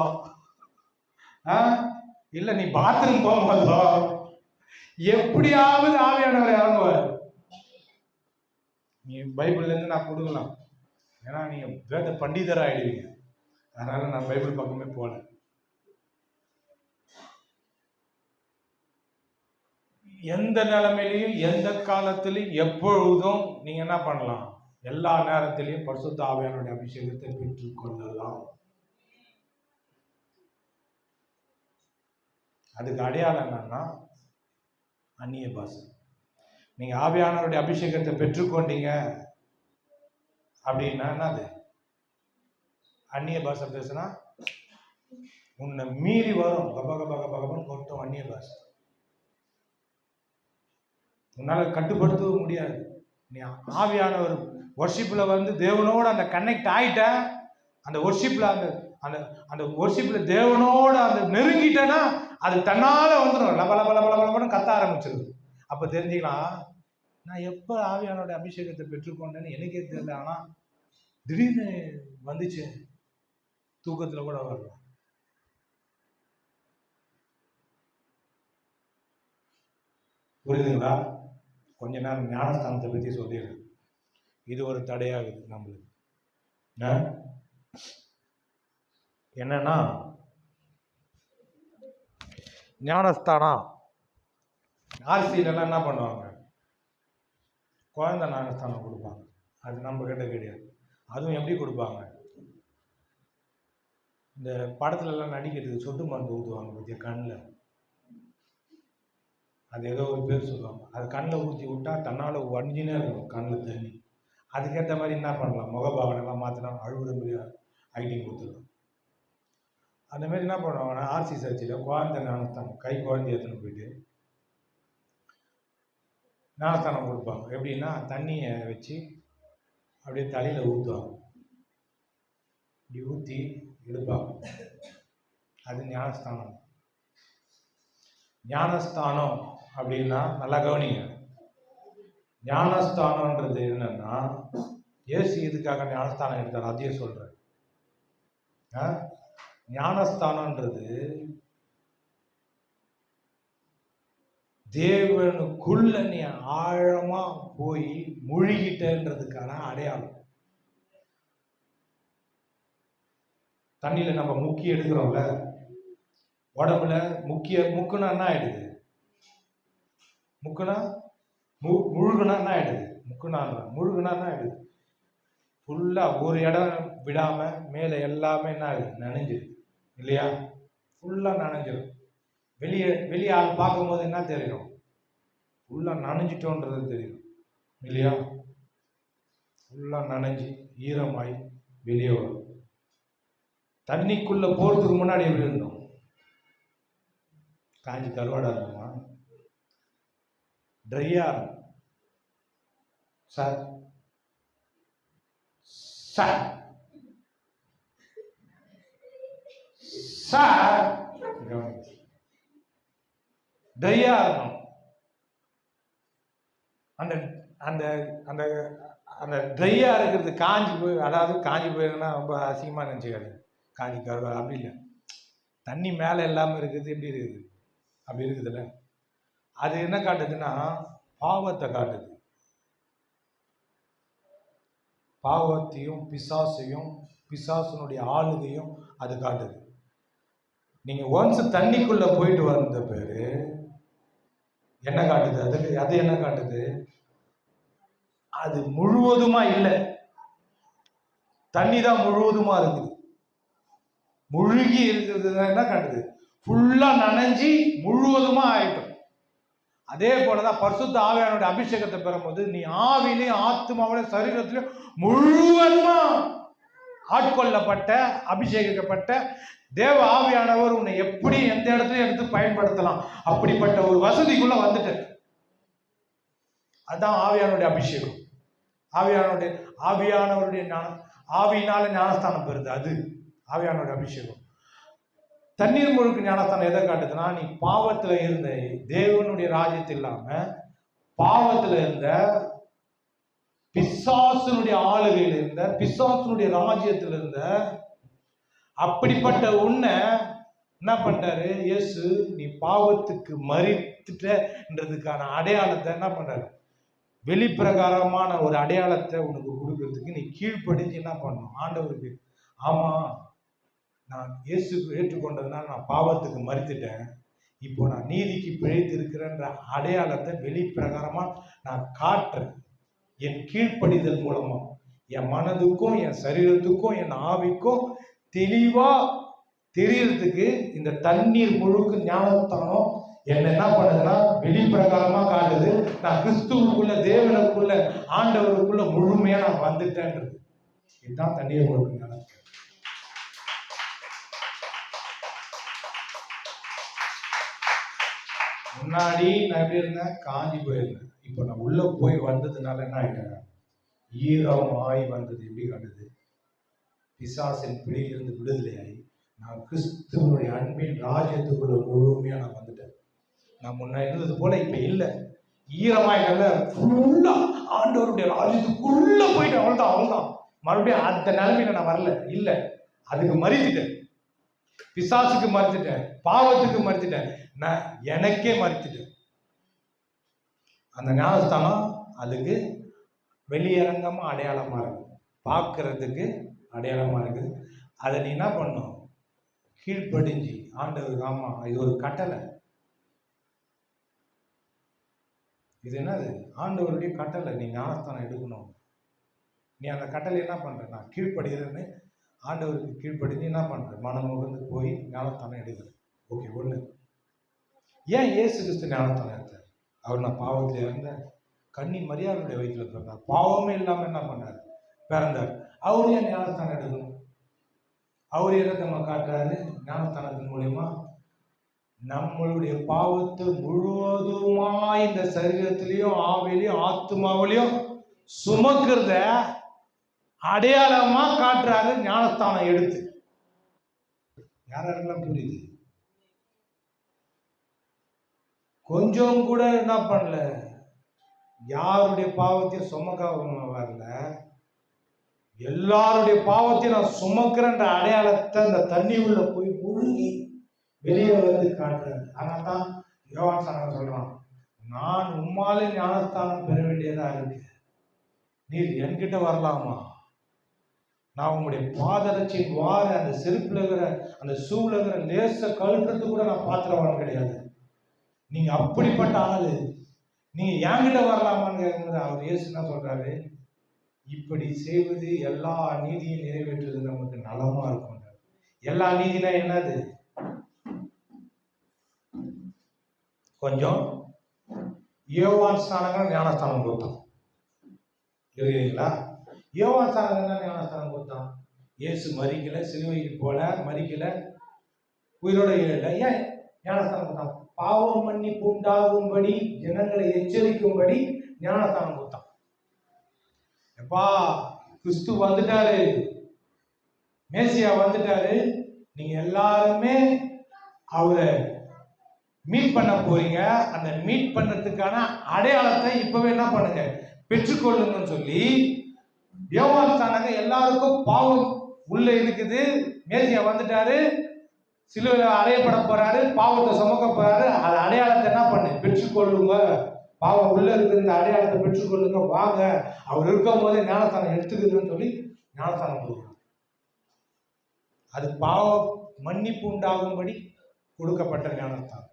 இல்லை நீ பாத்ரூம் போகும்போதோ எப்படியாவது ஆவியானவரை இறங்குவார். நீ பைபிள்லேருந்து நான் கொடுக்கலாம், ஏன்னா நீங்க வேத பண்டிதர் ஆயிடுவீங்க. அதனால நான் பைபிள் பக்கமே போல. எந்த நிலைமையிலையும் எந்த காலத்திலையும் எப்பொழுதும் நீங்க என்ன பண்ணலாம்? எல்லா நேரத்திலையும் பரிசுத்த ஆவியானுடைய அபிஷேகத்தை பெற்றுக் கொள்ளலாம். அதுக்கு அடையாளம் என்னன்னா அந்நிய பாஷை. நீங்க ஆவியானவருடைய அபிஷேகத்தை பெற்றுக்கொண்டீங்க அப்படின்னா என்னது? அந்நிய பாஷை பேசுனா உன்னை மீறி வரும். கப கப கப கபன்னு கொட்டும் அந்நிய பாஷை. உன்னால கட்டுப்படுத்தவும் முடியாது. நீ ஆவியானவர் ஒர்ஷிப்பில் வந்து தேவனோட அந்த கனெக்ட் ஆகிட்டேன், அந்த ஒர்ஷிப்பில் அந்த அந்த அந்த ஒர்ஷிப்பில் தேவனோட அந்த நெருங்கிட்டேன்னா அது தன்னால் வந்துடும், லப லப லப லபன்னு கத்த ஆரம்பிச்சிருது. அப்போ தெரிஞ்சுக்கலாம், நான் எப்போ ஆவியானோட அபிஷேகத்தை பெற்றுக்கொண்டேன்னு எனக்கே தெரியல. ஆனால் திடீர்னு வந்துச்சு, தூக்கத்தில் கூட வரல. புரியுதுங்களா? கொஞ்ச நேரம் ஞானஸ்தானத்தை பற்றி சொல்லிடுறேன். இது ஒரு தடையாகுது நம்மளுக்கு. என்னன்னா, ஞானஸ்தானம் ஆர்சியிலலாம் என்ன பண்ணுவாங்க, குழந்தை ஞானஸ்தானம் கொடுப்பாங்க. அது நம்ம கிட்ட கிடையாது. அதுவும் எப்படி கொடுப்பாங்க, இந்த படத்துலலாம் நடிக்கிறதுக்கு சொட்டு மருந்து ஊற்றுவாங்க பற்றிய கண்ணில், அது ஏதோ ஒரு பேர் சொல்லுவாங்க. அது கண்ணில் ஊற்றி விட்டா தன்னால் வஞ்சினே இருக்கும் கண்ணில் தண்ணி. அதுக்கேற்ற மாதிரி என்ன பண்ணலாம், முகபாவனெல்லாம் மாற்றினா அழுகுற மாதிரி ஐட்டிங் கொடுத்துருவோம். அந்த மாதிரி என்ன பண்ணுவாங்கன்னா, ஆர்சி சர்ச்சில் குழந்தை ஞானஸ்தானம், கை குழந்தைய எடுத்துன்னு போயிட்டு ஞானஸ்தானம் கொடுப்பாங்க. எப்படின்னா, தண்ணியை வச்சு அப்படியே தலையில் ஊற்றுவாங்க, இப்படி ஊற்றி எடுப்பாங்க. அது ஞானஸ்தானம். ஞானஸ்தானம் அப்படின்னா நல்லா கவனிங்க. ஞானஸ்தானம்ன்றது என்னன்னா, இயேசு இதுக்காக ஞானஸ்தானம் எடுத்தார், அதையும் சொல்றேன். ஞானஸ்தானம்ன்றது தேவனுக்குள்ள நீ ஆழமா போய் முழுகிட்டன்றதுக்கான அடையாளம். தண்ணியில நம்ம முக்கி எடுக்கிறோம்ல, உடம்புல முக்குனா என்ன ஆயிடுது, முக்குனா முழுகுனா என்ன ஆயிடுது, முழுகுனா என்ன ஆயிடுது, ஃபுல்லா ஒரு இடம் விடாம மேலே எல்லாமே என்ன ஆகுது, நனைஞ்சிருது இல்லையா? ஃபுல்லா நனைஞ்சிடும். வெளியே ஆள் பார்க்கும்போது என்ன தெரியும், ஃபுல்லா நனைஞ்சிட்டோன்றது தெரியும் இல்லையா? ஃபுல்லா நனைஞ்சி ஈரமாய் வெளியே வரும். தண்ணிக்குள்ள போறதுக்கு முன்னாடி எப்படி இருந்தோம், காஞ்சி கருவாடா இருக்குமா, ட்ரையா சார் சார் சார் ட்ரையா இருக்கும். அந்த அந்த அந்த அந்த ட்ரையா இருக்கிறது காஞ்சி போய், அதாவது காஞ்சி போயிருந்தா ரொம்ப அசிங்கமா நினைச்சுக்காது, காஞ்சி கருவாடு அப்படி இல்லை. தண்ணி மேலே இல்லாமல் இருக்குது, எப்படி இருக்குது, அப்படி இருக்குதுல்ல. அது என்ன காட்டுதுன்னா பாவத்தை காட்டுது. பாவத்தையும் பிசாசையும் பிசாசனுடைய ஆளுகையும் அது காட்டுது. நீங்க ஒன்ஸ் தண்ணிக்குள்ள போயிட்டு வந்த பேரு என்ன காட்டுது, அது என்ன காட்டுது, அது முழுவதுமா இல்லை, தண்ணி தான் முழுவதுமா இருக்குது. முழுகி இருக்கிறது என்ன காட்டுது, ஃபுல்லா நனைஞ்சி முழுவதுமா ஆயிட்டும். அதே போலதான் பரிசுத்த ஆவியானோட அபிஷேகத்தை பெறும்போது நீ ஆவிலையும் ஆத்மாவிலையும் சரீரத்திலையும் முழுவதுமா ஆட்கொள்ளப்பட்ட அபிஷேகிக்கப்பட்ட தேவ ஆவியானவர் உன்னை எப்படி எந்த இடத்துலயும் எடுத்து பயன்படுத்தலாம், அப்படிப்பட்ட ஒரு வசதிக்குள்ள வந்துட்டு. அதுதான் ஆவியானுடைய அபிஷேகம். ஆவியானவருடைய ஆவியினால ஞானஸ்தானம் பெறுது, அது ஆவியானோட அபிஷேகம். தண்ணீர் முழுக்கு ஞானஸ்தானம் எதை காட்டுதுன்னா, நீ பாவத்துல இருந்த, தேவனுடைய ராஜ்யத்தில் இல்லாம பாவத்துல இருந்த, பிசாசனுடைய ஆளுகையில் இருந்த, பிசாசனுடைய ராஜ்யத்தில் இருந்த அப்படிப்பட்ட உன்னை என்ன பண்றாரு இயேசு, நீ பாவத்துக்கு மரித்துட்டன்றதுக்கான அடையாளத்தை என்ன பண்றாரு, வெளிப்பிரகாரமான ஒரு அடையாளத்தை உனக்கு கொடுக்கறதுக்கு நீ கீழ்ப்படிஞ்சு என்ன பண்ணணும் ஆண்டவருக்கு. ஆமா, நான் இயேசு ஏற்றுக்கொண்டதுனால நான் பாவத்துக்கு மரித்துட்டேன், இப்போ நான் நீதிக்கு பிழைத்து இருக்கிறேன்ற அடையாளத்தை வெளிப்பிரகாரமா நான் காட்டுறேன். என் கீழ்ப்படிதல் மூலமா என் மனதுக்கும் என் சரீரத்துக்கும் என் ஆவிக்கும் தெளிவா தெரியறதுக்கு இந்த தண்ணீர் முழுக்கு ஞானஸ்தானம் என்ன பண்ணுதுன்னா வெளிப்பிரகாரமா காட்டுது. நான் கிறிஸ்துவுக்குள்ள, தேவனுக்குள்ள, ஆண்டவருக்குள்ள முழுமையா நான் வந்துட்டேன்றது. இதுதான் தண்ணீர் முழுக்கு ஞானம். முன்னாடி நான் எப்படி இருந்தேன், காஞ்சி போயிருந்தேன். இப்போ நான் உள்ள போய் வந்ததுனால என்ன ஆயிட்டேன், ஈரமாய் வந்தது. எப்படி காட்டுது? பிசாசின் பிடியிலிருந்து விடுதலையாகி நான் கிறிஸ்துவனுடைய அன்பின் ராஜ்யத்துக்குள்ள முழுமையா நான் வந்துட்டேன். நான் முன்ன இருந்தது போல இப்ப இல்லை. ஈரமாய் நல்ல ஃபுல்லா ஆண்டவருடைய ராஜ்யத்துக்குள்ள போயிட்டு அவ்வளவுதான். மறுபடியும் அந்த நிலைமையில நான் வரல. இல்ல, அதுக்கு மறித்துட்டேன். பிசாசுக்கு மறித்துட்டேன், பாவத்துக்கு மறித்துட்டேன், நான் எனக்கே மறித்துட்டேன். அந்த ஞானஸ்தானம் அதுக்கு வெளியரங்கமா அடையாளமா இருக்கு, பார்க்கறதுக்கு அடையாளமா இருக்குது. அதை நீ என்ன பண்ணும்? கீழ்ப்படிஞ்சு ஆண்டவருக்கு, ஆமா இது ஒரு கட்டளை, இது என்னது? ஆண்டவருடைய கட்டளை. நீ ஞானஸ்தானம் எடுக்கணும். நீ அந்த கட்டளை என்ன பண்ற? நான் கீழ்ப்படுகிறேன்னு ஆண்டவருக்கு கீழ்ப்படிஞ்சு என்ன பண்ற? மனம் முகந்து போய் ஞானஸ்தானம் எடுக்கிற. ஓகே, ஒண்ணு. ஏன் இயேசு கிறிஸ்து ஞானஸ்தானம் எடுத்தார்? அவர் நான் பாவத்தில் இருந்த கன்னி மரியாதையுடைய வயிற்றுல பிறந்தார், பாவமே இல்லாம என்ன பண்ணார்? பிறந்தார். அவரு ஏன் ஞானஸ்தானம் எடுக்கணும்? அவரு எதை நம்ம காட்டுறாரு? ஞானஸ்தானத்தின் மூலியமா நம்மளுடைய பாவத்தை முழுவதுமா இந்த சரீரத்திலையும் ஆவிலையும் ஆத்மாவிலையும் சுமக்கிறத அடையாளமா காட்டுறாரு ஞானஸ்தானம் எடுத்து. யாரெல்லாம் புரியுது? கொஞ்சம் கூட என்ன பண்ணல, யாருடைய பாவத்தையும் சுமக்க வரல, எல்லாருடைய பாவத்தையும் நான் சுமக்கிறேன்ற அடையாளத்தை அந்த தண்ணி உள்ள போய் முழுகி வெளியே வந்து காட்டுறாரு. அதனால தான் யோவான் சாணம் சொல்றான், நான் உம்மாலே ஞானஸ்தானம் பெற வேண்டியதா இருக்கு, நீர் என்கிட்ட வரலாமா? நான் உங்களுடைய பாதரட்சியின் வார அந்த செருப்புல இருக்கிற அந்த சூழல இருக்கிற லேச கழுத்துறது கூட நான் பாத்திரவான் கிடையாது, நீங்க அப்படிப்பட்ட ஆளு, நீங்க என்கிட்ட வரலாமான்னு கேட்கும்போது அவர் இயேசு என்ன சொல்றாரு? இப்படி செய்வது எல்லா நீதியும் நிறைவேற்றுவது நமக்கு நலமா இருக்கும். எல்லா நீதினா என்னது? கொஞ்சம் யோவான் ஸ்நானங்கள் ஞானஸ்தானம் கொடுத்தான் இருக்குங்களா? யோவான் ஸ்நானங்கள் என்ன ஞானஸ்தானம் கொடுத்தான்? இயேசு மரிக்கல, சிலுவைக்கு போல மரிக்கல, உயிரோட எழல. ஏன் ஞானஸ்தானம் கொடுத்தான்? பாவம் மன்னிப்பு உண்டாகும்படி, ஜனங்களை எச்சரிக்கும்படி ஞானஸ்தானம் கொடுத்தான். எப்பா, கிறிஸ்து வந்துட்டாரு, மேசியா வந்துட்டாரு, நீங்க எல்லாருமே அவரை மீட் பண்ண போறீங்க, அந்த மீட் பண்ணதுக்கான அடையாளத்தை இப்பவே என்ன பண்ணுங்க? பெற்றுக்கொள்ளுங்கன்னு சொல்லி யோவான் ஸ்நானங்க எல்லாருக்கும் பாவம் உள்ள இருக்குது, மேசியா வந்துட்டாரு, சிலுவையில அறையப்பட போறாரு, பாவத்தை சுமக்க போறாரு, அந்த அடையாளத்தை என்ன பண்ணு? பெற்றுக்கொள்ளுங்க. பாவம் உள்ள இருக்கிற இந்த அடையாளத்தை பெற்றுக்கொள்ளுங்க, வாங்க, அவர் இருக்கும் போதே ஞானஸ்தானம் எடுத்துக்குதுன்னு சொல்லி ஞானஸ்தானம் கொடுக்கணும். அது பாவ மன்னிப்பு உண்டாகும்படி கொடுக்கப்பட்ட ஞானஸ்தானம்.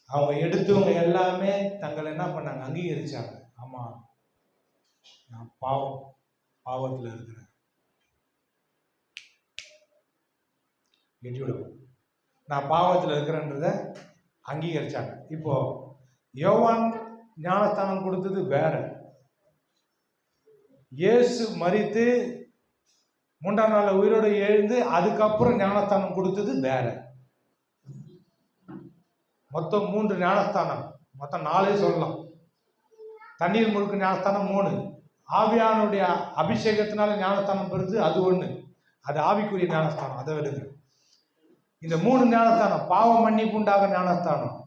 அவங்க எடுத்தவங்க எல்லாமே தங்களை என்ன பண்ணாங்க? அங்கீகரிச்சாங்க. ஆமா, நான் பாவத்துல இருக்கிறேன், நான் பாவத்துல இருக்கிறேன்றத அங்கீகரிச்சாங்க. இப்போ யோவான் ஞானஸ்தானம் கொடுத்தது வேற, இயேசு மரித்து 3ஆம் நாள் உயிரோடு எழுந்து அதுக்கப்புறம் ஞானஸ்தானம் கொடுத்தது வேற. மொத்தம் 3 ஞானஸ்தானம், மொத்தம் 4 சொல்லலாம். தண்ணீர் முழுக்க ஞானஸ்தானம் 3, ஆவியானுடைய அபிஷேகத்தினால ஞானஸ்தானம் பெறுது அது 1, அது ஆவிக்குரிய ஞானஸ்தானம், அதை விடுங்க. இந்த 3 ஞானஸ்தானம், பாவ மன்னிப்பு உண்டாக ஞானஸ்தானம்,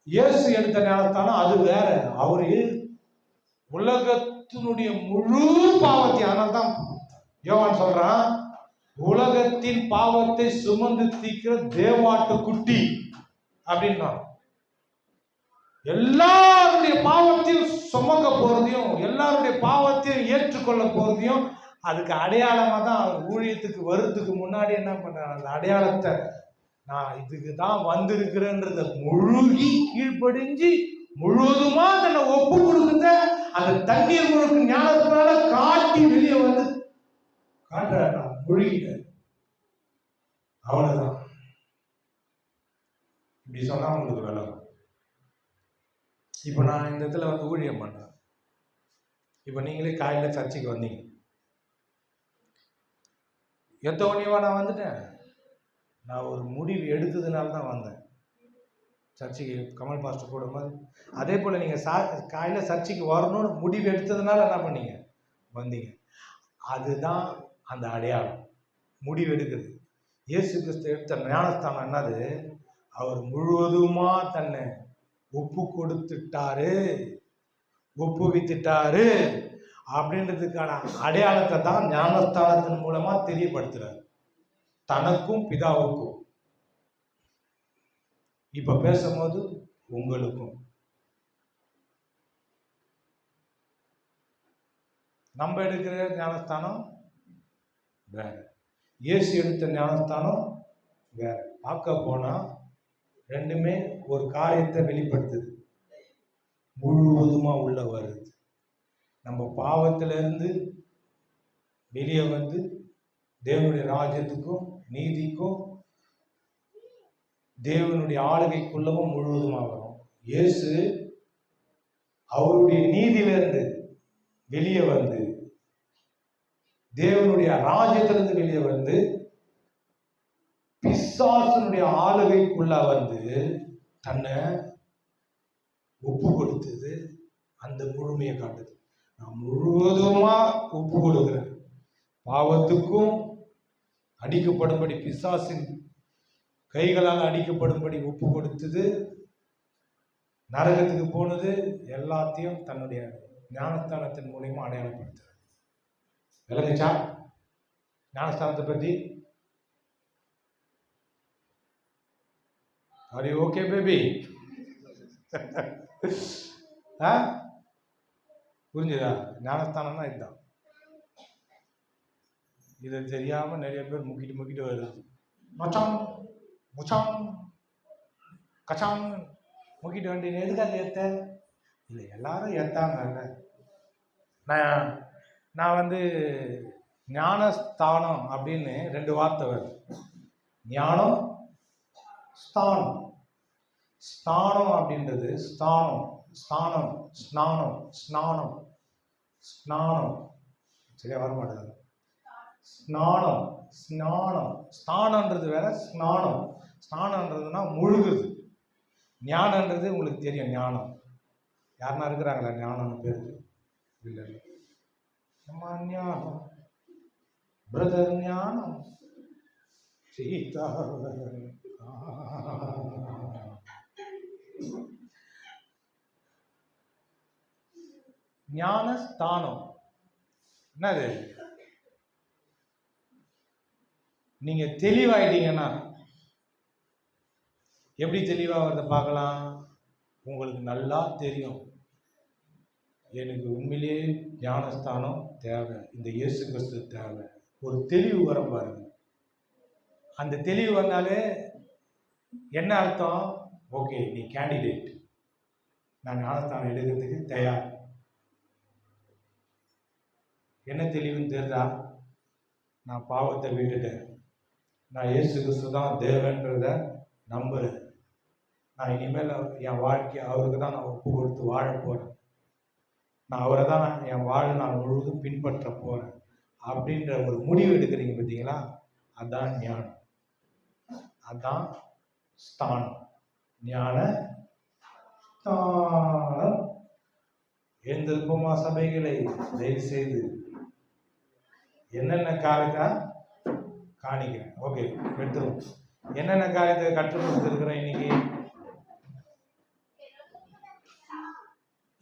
இயேசு எடுத்த ஞானஸ்தானம் அது வேற. அவரு உலகத்தினுடைய முழு பாவத்தை, அதனால தான் யோவான் சொல்றான், உலகத்தின் பாவத்தை சுமந்து தீர்க்கிற தேவாட்டு குட்டி அப்படின்னா, எல்லாருடைய பாவத்தையும் சுமக்க போறதையும் எல்லாருடைய பாவத்தையும் ஏற்றுக்கொள்ள போறதையும் அதுக்கு அடையாளமா தான் ஊழியத்துக்கு வர்றதுக்கு முன்னாடி என்ன பண்றாங்க? அந்த அடையாளத்தை, நான் இதுக்கு தான் வந்திருக்கிறேன்றத முழுகி கீழ்ப்படிஞ்சு முழுவதுமா தன்னை ஒப்பு கொடுக்குற அந்த தண்ணீர் முழுக்க ஞானத்தினால காட்டி வெளியே வந்து காட்டுறாரு, முழுகிட்ட. அவ்வளவுதான். இப்படி சொன்னா உங்களுக்கு வேலை. இப்ப நான் இந்த இடத்துல வந்து ஊழியம் பண்றேன். இப்ப நீங்களே காலையில சர்ச்சைக்கு வந்தீங்க, எத்தவனையவா நான் வந்துட்டேன்? நான் ஒரு முடிவு எடுத்ததுனால தான் வந்தேன். சர்ச்சைக்கு கமல் பாஸ்டர் போடும்போது அதே போல் நீங்கள் காலையில் சர்ச்சைக்கு வரணும்னு முடிவு எடுத்ததுனால என்ன பண்ணீங்க, வந்தீங்க. அதுதான் அந்த அடையாளம், முடிவு எடுக்குது. இயேசு கிறிஸ்து எடுத்த ஞானஸ்தானம் என்னது, அவர் முழுவதுமா தன்னை ஒப்பு கொடுத்துட்டாரு, ஒப்புவித்துட்டாரு அப்படின்றதுக்கான அடையாளத்தை தான் ஞானஸ்தானத்தின் மூலமா தெரியப்படுத்துறாரு தனக்கும் பிதாவுக்கும். இப்ப பேசும்போது உங்களுக்கும். நம்ம எடுக்கிற ஞானஸ்தானம் வேற, இயேசு எடுத்த ஞானஸ்தானம் வேற. பார்க்க போனா ரெண்டுமே ஒரு காரியத்தை வெளிப்படுத்துது, முழுவதுமா உள்ள வருது. நம்ம பாவத்திலிருந்து வெளியே வந்து தேவனுடைய ராஜ்யத்துக்கும் நீதிக்கும் தேவனுடைய ஆளுகைக்குள்ளவும் முழுவதுமா வரும். இயேசு அவருடைய நீதியிலிருந்து வெளியே வந்து தேவனுடைய ராஜ்யத்திலிருந்து வெளியே வந்து பிசாசனுடைய ஆளுகைக்குள்ள வந்து தன்னை ஒப்பு கொடுத்தது. அந்த முழுமையை காட்டுது. நான் முழுவதுமா ஒப்பு கொடுக்கிறேன், பாவத்துக்கும் அடிக்கப்படும்படி பிசாசின் கைகளால் அடிக்கப்படும்படி ஒப்பு கொடுத்தது, நரகத்துக்கு போனது, எல்லாத்தையும் தன்னுடைய ஞானஸ்தானத்தின் மூலியமா அடையாளப்படுத்துறது. விளங்குச்சா ஞானஸ்தானத்தை பத்தி? Are you okay baby? புரிஞ்சுதா? ஞானஸ்தானம்னா இதுதான். இது தெரியாம நிறைய பேர் முக்கிட்டு வருது. மச்சான் முச்சான் கச்சான் முக்கிட்டு வண்டி எதுக்காக ஏத்த இல்லை, எல்லாரும் ஏத்தாங்க. நான் வந்து ஞானஸ்தானம் அப்படின்னு 2 வார்த்தை வருது. ஞானம், ஸ்தானம். ஸ்தானம் அப்படின்றது ஸ்தானம், ஸ்தானம், ஸ்நானம், ஸ்நானம், ஸ்நானம். சரியா வர மாட்டேங்குது. ஸ்நானம், ஸ்நானம். ஸ்தானன்றது வேற, ஸ்நானம். ஸ்நானன்றதுன்னா முழுகுது. ஞானன்றது உங்களுக்கு தெரியும். ஞானம் யாருன்னா இருக்கிறாங்களா ஞானம்னு பேருக்கு? இல்லை. நம்ம ஞானம் பிரதர், ஞானம் சீதா. ஞானஸ்தானம் என்னது? நீங்க தெளிவாயிட்டீங்கன்னா, எப்படி தெளிவாகிறத பார்க்கலாம். உங்களுக்கு நல்லா தெரியும், எனக்கு உண்மையிலேயே ஞானஸ்தானம் தேவை, இந்த இயேசு கிறிஸ்து தேவை. ஒரு தெளிவு வரும் பாருங்க. அந்த தெளிவு வந்தாலே என்ன அர்த்தம்? ஓகே, நீ கேண்டிடேட், நான் ஞானஸ்தானம் எடுக்கிறதுக்கு தயார். என்ன தெளிவுன்னு தெரியுதா? நான் பாவத்தை விட்டுட்டேன், நான் இயேசு கிறிஸ்து தான் தேவன்றத நம்புறேன். நான் இனிமேல் என் வாழ்க்கையை அவருக்கு தான் நான் ஒப்பு கொடுத்து வாழ போகிறேன். நான் அவரை தான் என் வாழ்நாள் முழுவதும் பின்பற்ற போகிறேன் அப்படின்ற ஒரு முடிவு எடுக்கிறீங்க பார்த்தீங்களா? அதுதான் ஞானம், அதுதான் ஸ்தானம். ஞான ஸ்தானம். எழுந்திருப்போமா சபைகளை? தயவு செய்து என்னென்ன காரியத்தை காணிக்கிறேன். ஓகே, எடுத்துருவோம். என்னென்ன காரியத்தை கற்றுக் கொடுத்துருக்கிறேன் இன்னைக்கு?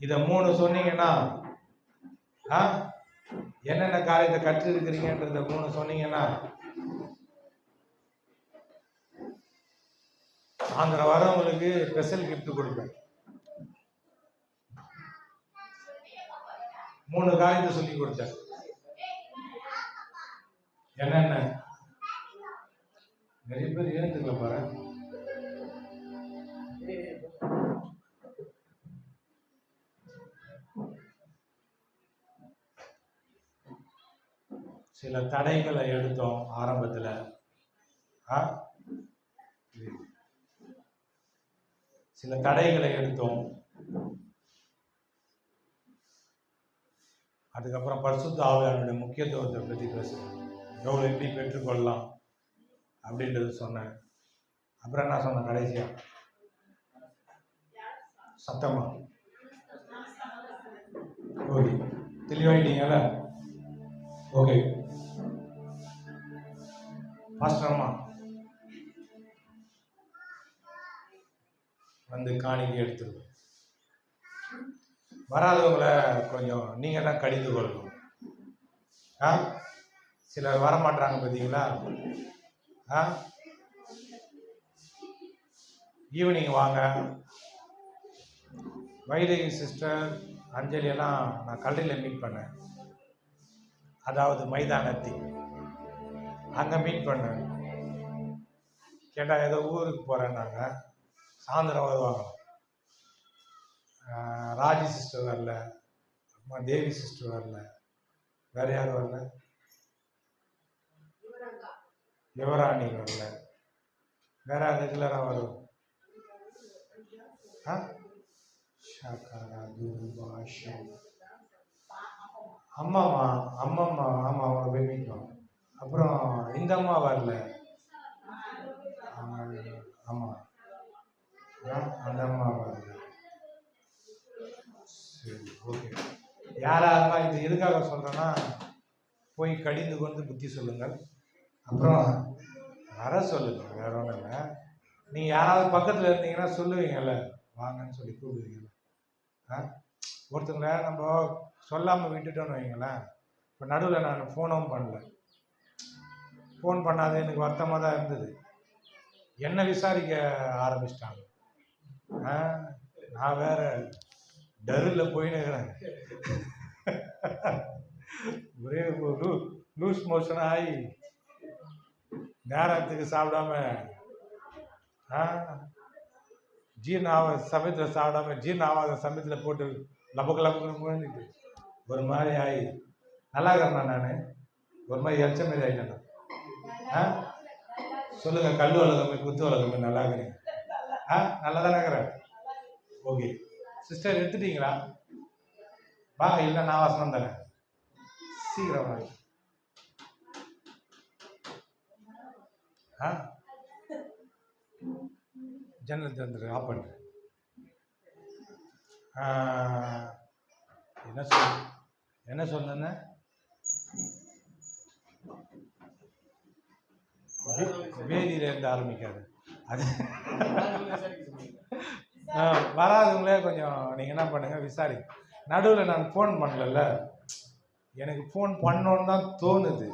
இத 3 சொன்னீங்கன்னா, என்னென்ன காரியத்தை கற்று இருக்கிறீங்கன்றத 3 சொன்னீங்கன்னா, சாயந்தரம் வரவங்களுக்கு ஸ்பெஷல் கிஃப்ட் கொடுப்பேன். 3 காரியத்தை சொல்லி கொடுத்தேன். என்னென்ன? நிறைய பேர் ஏந்துக்கல பாரு. சில தடைகளை எடுத்தோம் ஆரம்பத்தில். சில தடைகளை எடுத்தோம். அதுக்கப்புறம் பரிசுத்த ஆவியானவருடைய முக்கியத்துவத்தை பற்றி பேசுகிறேன். எவ்வளோ எப்படி பெற்றுக்கொள்ளலாம் அப்படின்றது சொன்னேன். அப்புறம் என்ன சொன்னேன்? கடைசியாக சத்தமா ஓகே, தெளிவாயிட்டீங்கல்ல? ஓகே, பாஸ்டர்மா வந்து காணிக்கை எடுத்துருவோம். வராதவங்களை கொஞ்சம் நீங்கள் தான் கடிந்து கொள்ளணும். ஆ, சிலர் வரமாட்டாங்க பார்த்தீங்களா? ஆ, ஈவினிங் வாங்க. வைதேகி சிஸ்டர் அஞ்சலி எல்லாம் நான் கல்லறையில் மீட் பண்ணேன், அதாவது மைதானத்தில் அங்கே மீட் பண்ணேன். கேட்டால் ஏதோ ஊருக்கு போகிறேன்னாங்க. சாயந்தரம் வருவாங்க. ராஜி சிஸ்டர் வரல, அம்மா தேவி சிஸ்டர் வரல, வேற யாரும் வரல, யுவராணி வரல, வேற ரெகுலராக வரும். அம்மாம்மா அம்மம்மா, ஆமாம், அவங்க பேபிக்கும். அப்புறம் இந்த அம்மா வரல. ஆமாம், அந்த அம்மா வரல. சரி, ஓகே. யாராருமா இது எதுக்காக சொல்கிறேன்னா, போய் கடிந்து கொண்டு புத்தி சொல்லுங்கள். அப்புறம் வர சொல்லுங்கள், வேற ஒன்றும் இல்லை. நீங்கள் யாராவது பக்கத்தில் இருந்தீங்கன்னா சொல்லுவீங்கல்ல, வாங்கன்னு சொல்லி கூப்பிடுவீங்கல்ல. ஒருத்தங்கள நம்ம சொல்லாமல் விட்டுட்டோன்னு வைங்களேன். இப்போ நடுவில் நான் ஃபோனும் பண்ணல, ஃபோன் பண்ணாத எனக்கு வருத்தமாக தான் இருந்தது. என்ன விசாரிக்க ஆரம்பிச்சிட்டாங்க. நான் வேற டரில் போயின்னு இருக்கிறேன். ஒரே லூஸ் மோஷன் ஆகி நேரத்துக்கு சாப்பிடாம, ஜீரண ஆகாத சமயத்தில் சாப்பிடாம, ஜீரண ஆகாத சமயத்தில் போட்டு லபக்கு முழுந்துட்டு ஒரு மாதிரி ஆகி நல்லா இருக்கிறேன். நான் ஒரு மாதிரி எச்ச மாரி ஆகிட்டேன். சொல்லுங்க, கல் வளர்க்கமே குத்து வளர்க்கமே நல்லா இருக்கிறீங்க? நல்லா தானே இருக்கிறேன். ஓகே சிஸ்டர், எடுத்துட்டீங்களா? வாங்க, இல்லை நான் வாசனம் தரேன், சீக்கிரம் வாங்க. ஜன்னல் திறந்துரு, ஆஃப் பண்ணு. என்ன சொன்ன? வேதியிலேருந்து ஆரம்பிக்காது அது. வராதவங்களே கொஞ்சம் நீங்கள் என்ன பண்ணுங்க, விசாரி. நடுவில் நான் ஃபோன் பண்ணல, எனக்கு ஃபோன் பண்ணோன்னு தான் தோணுது.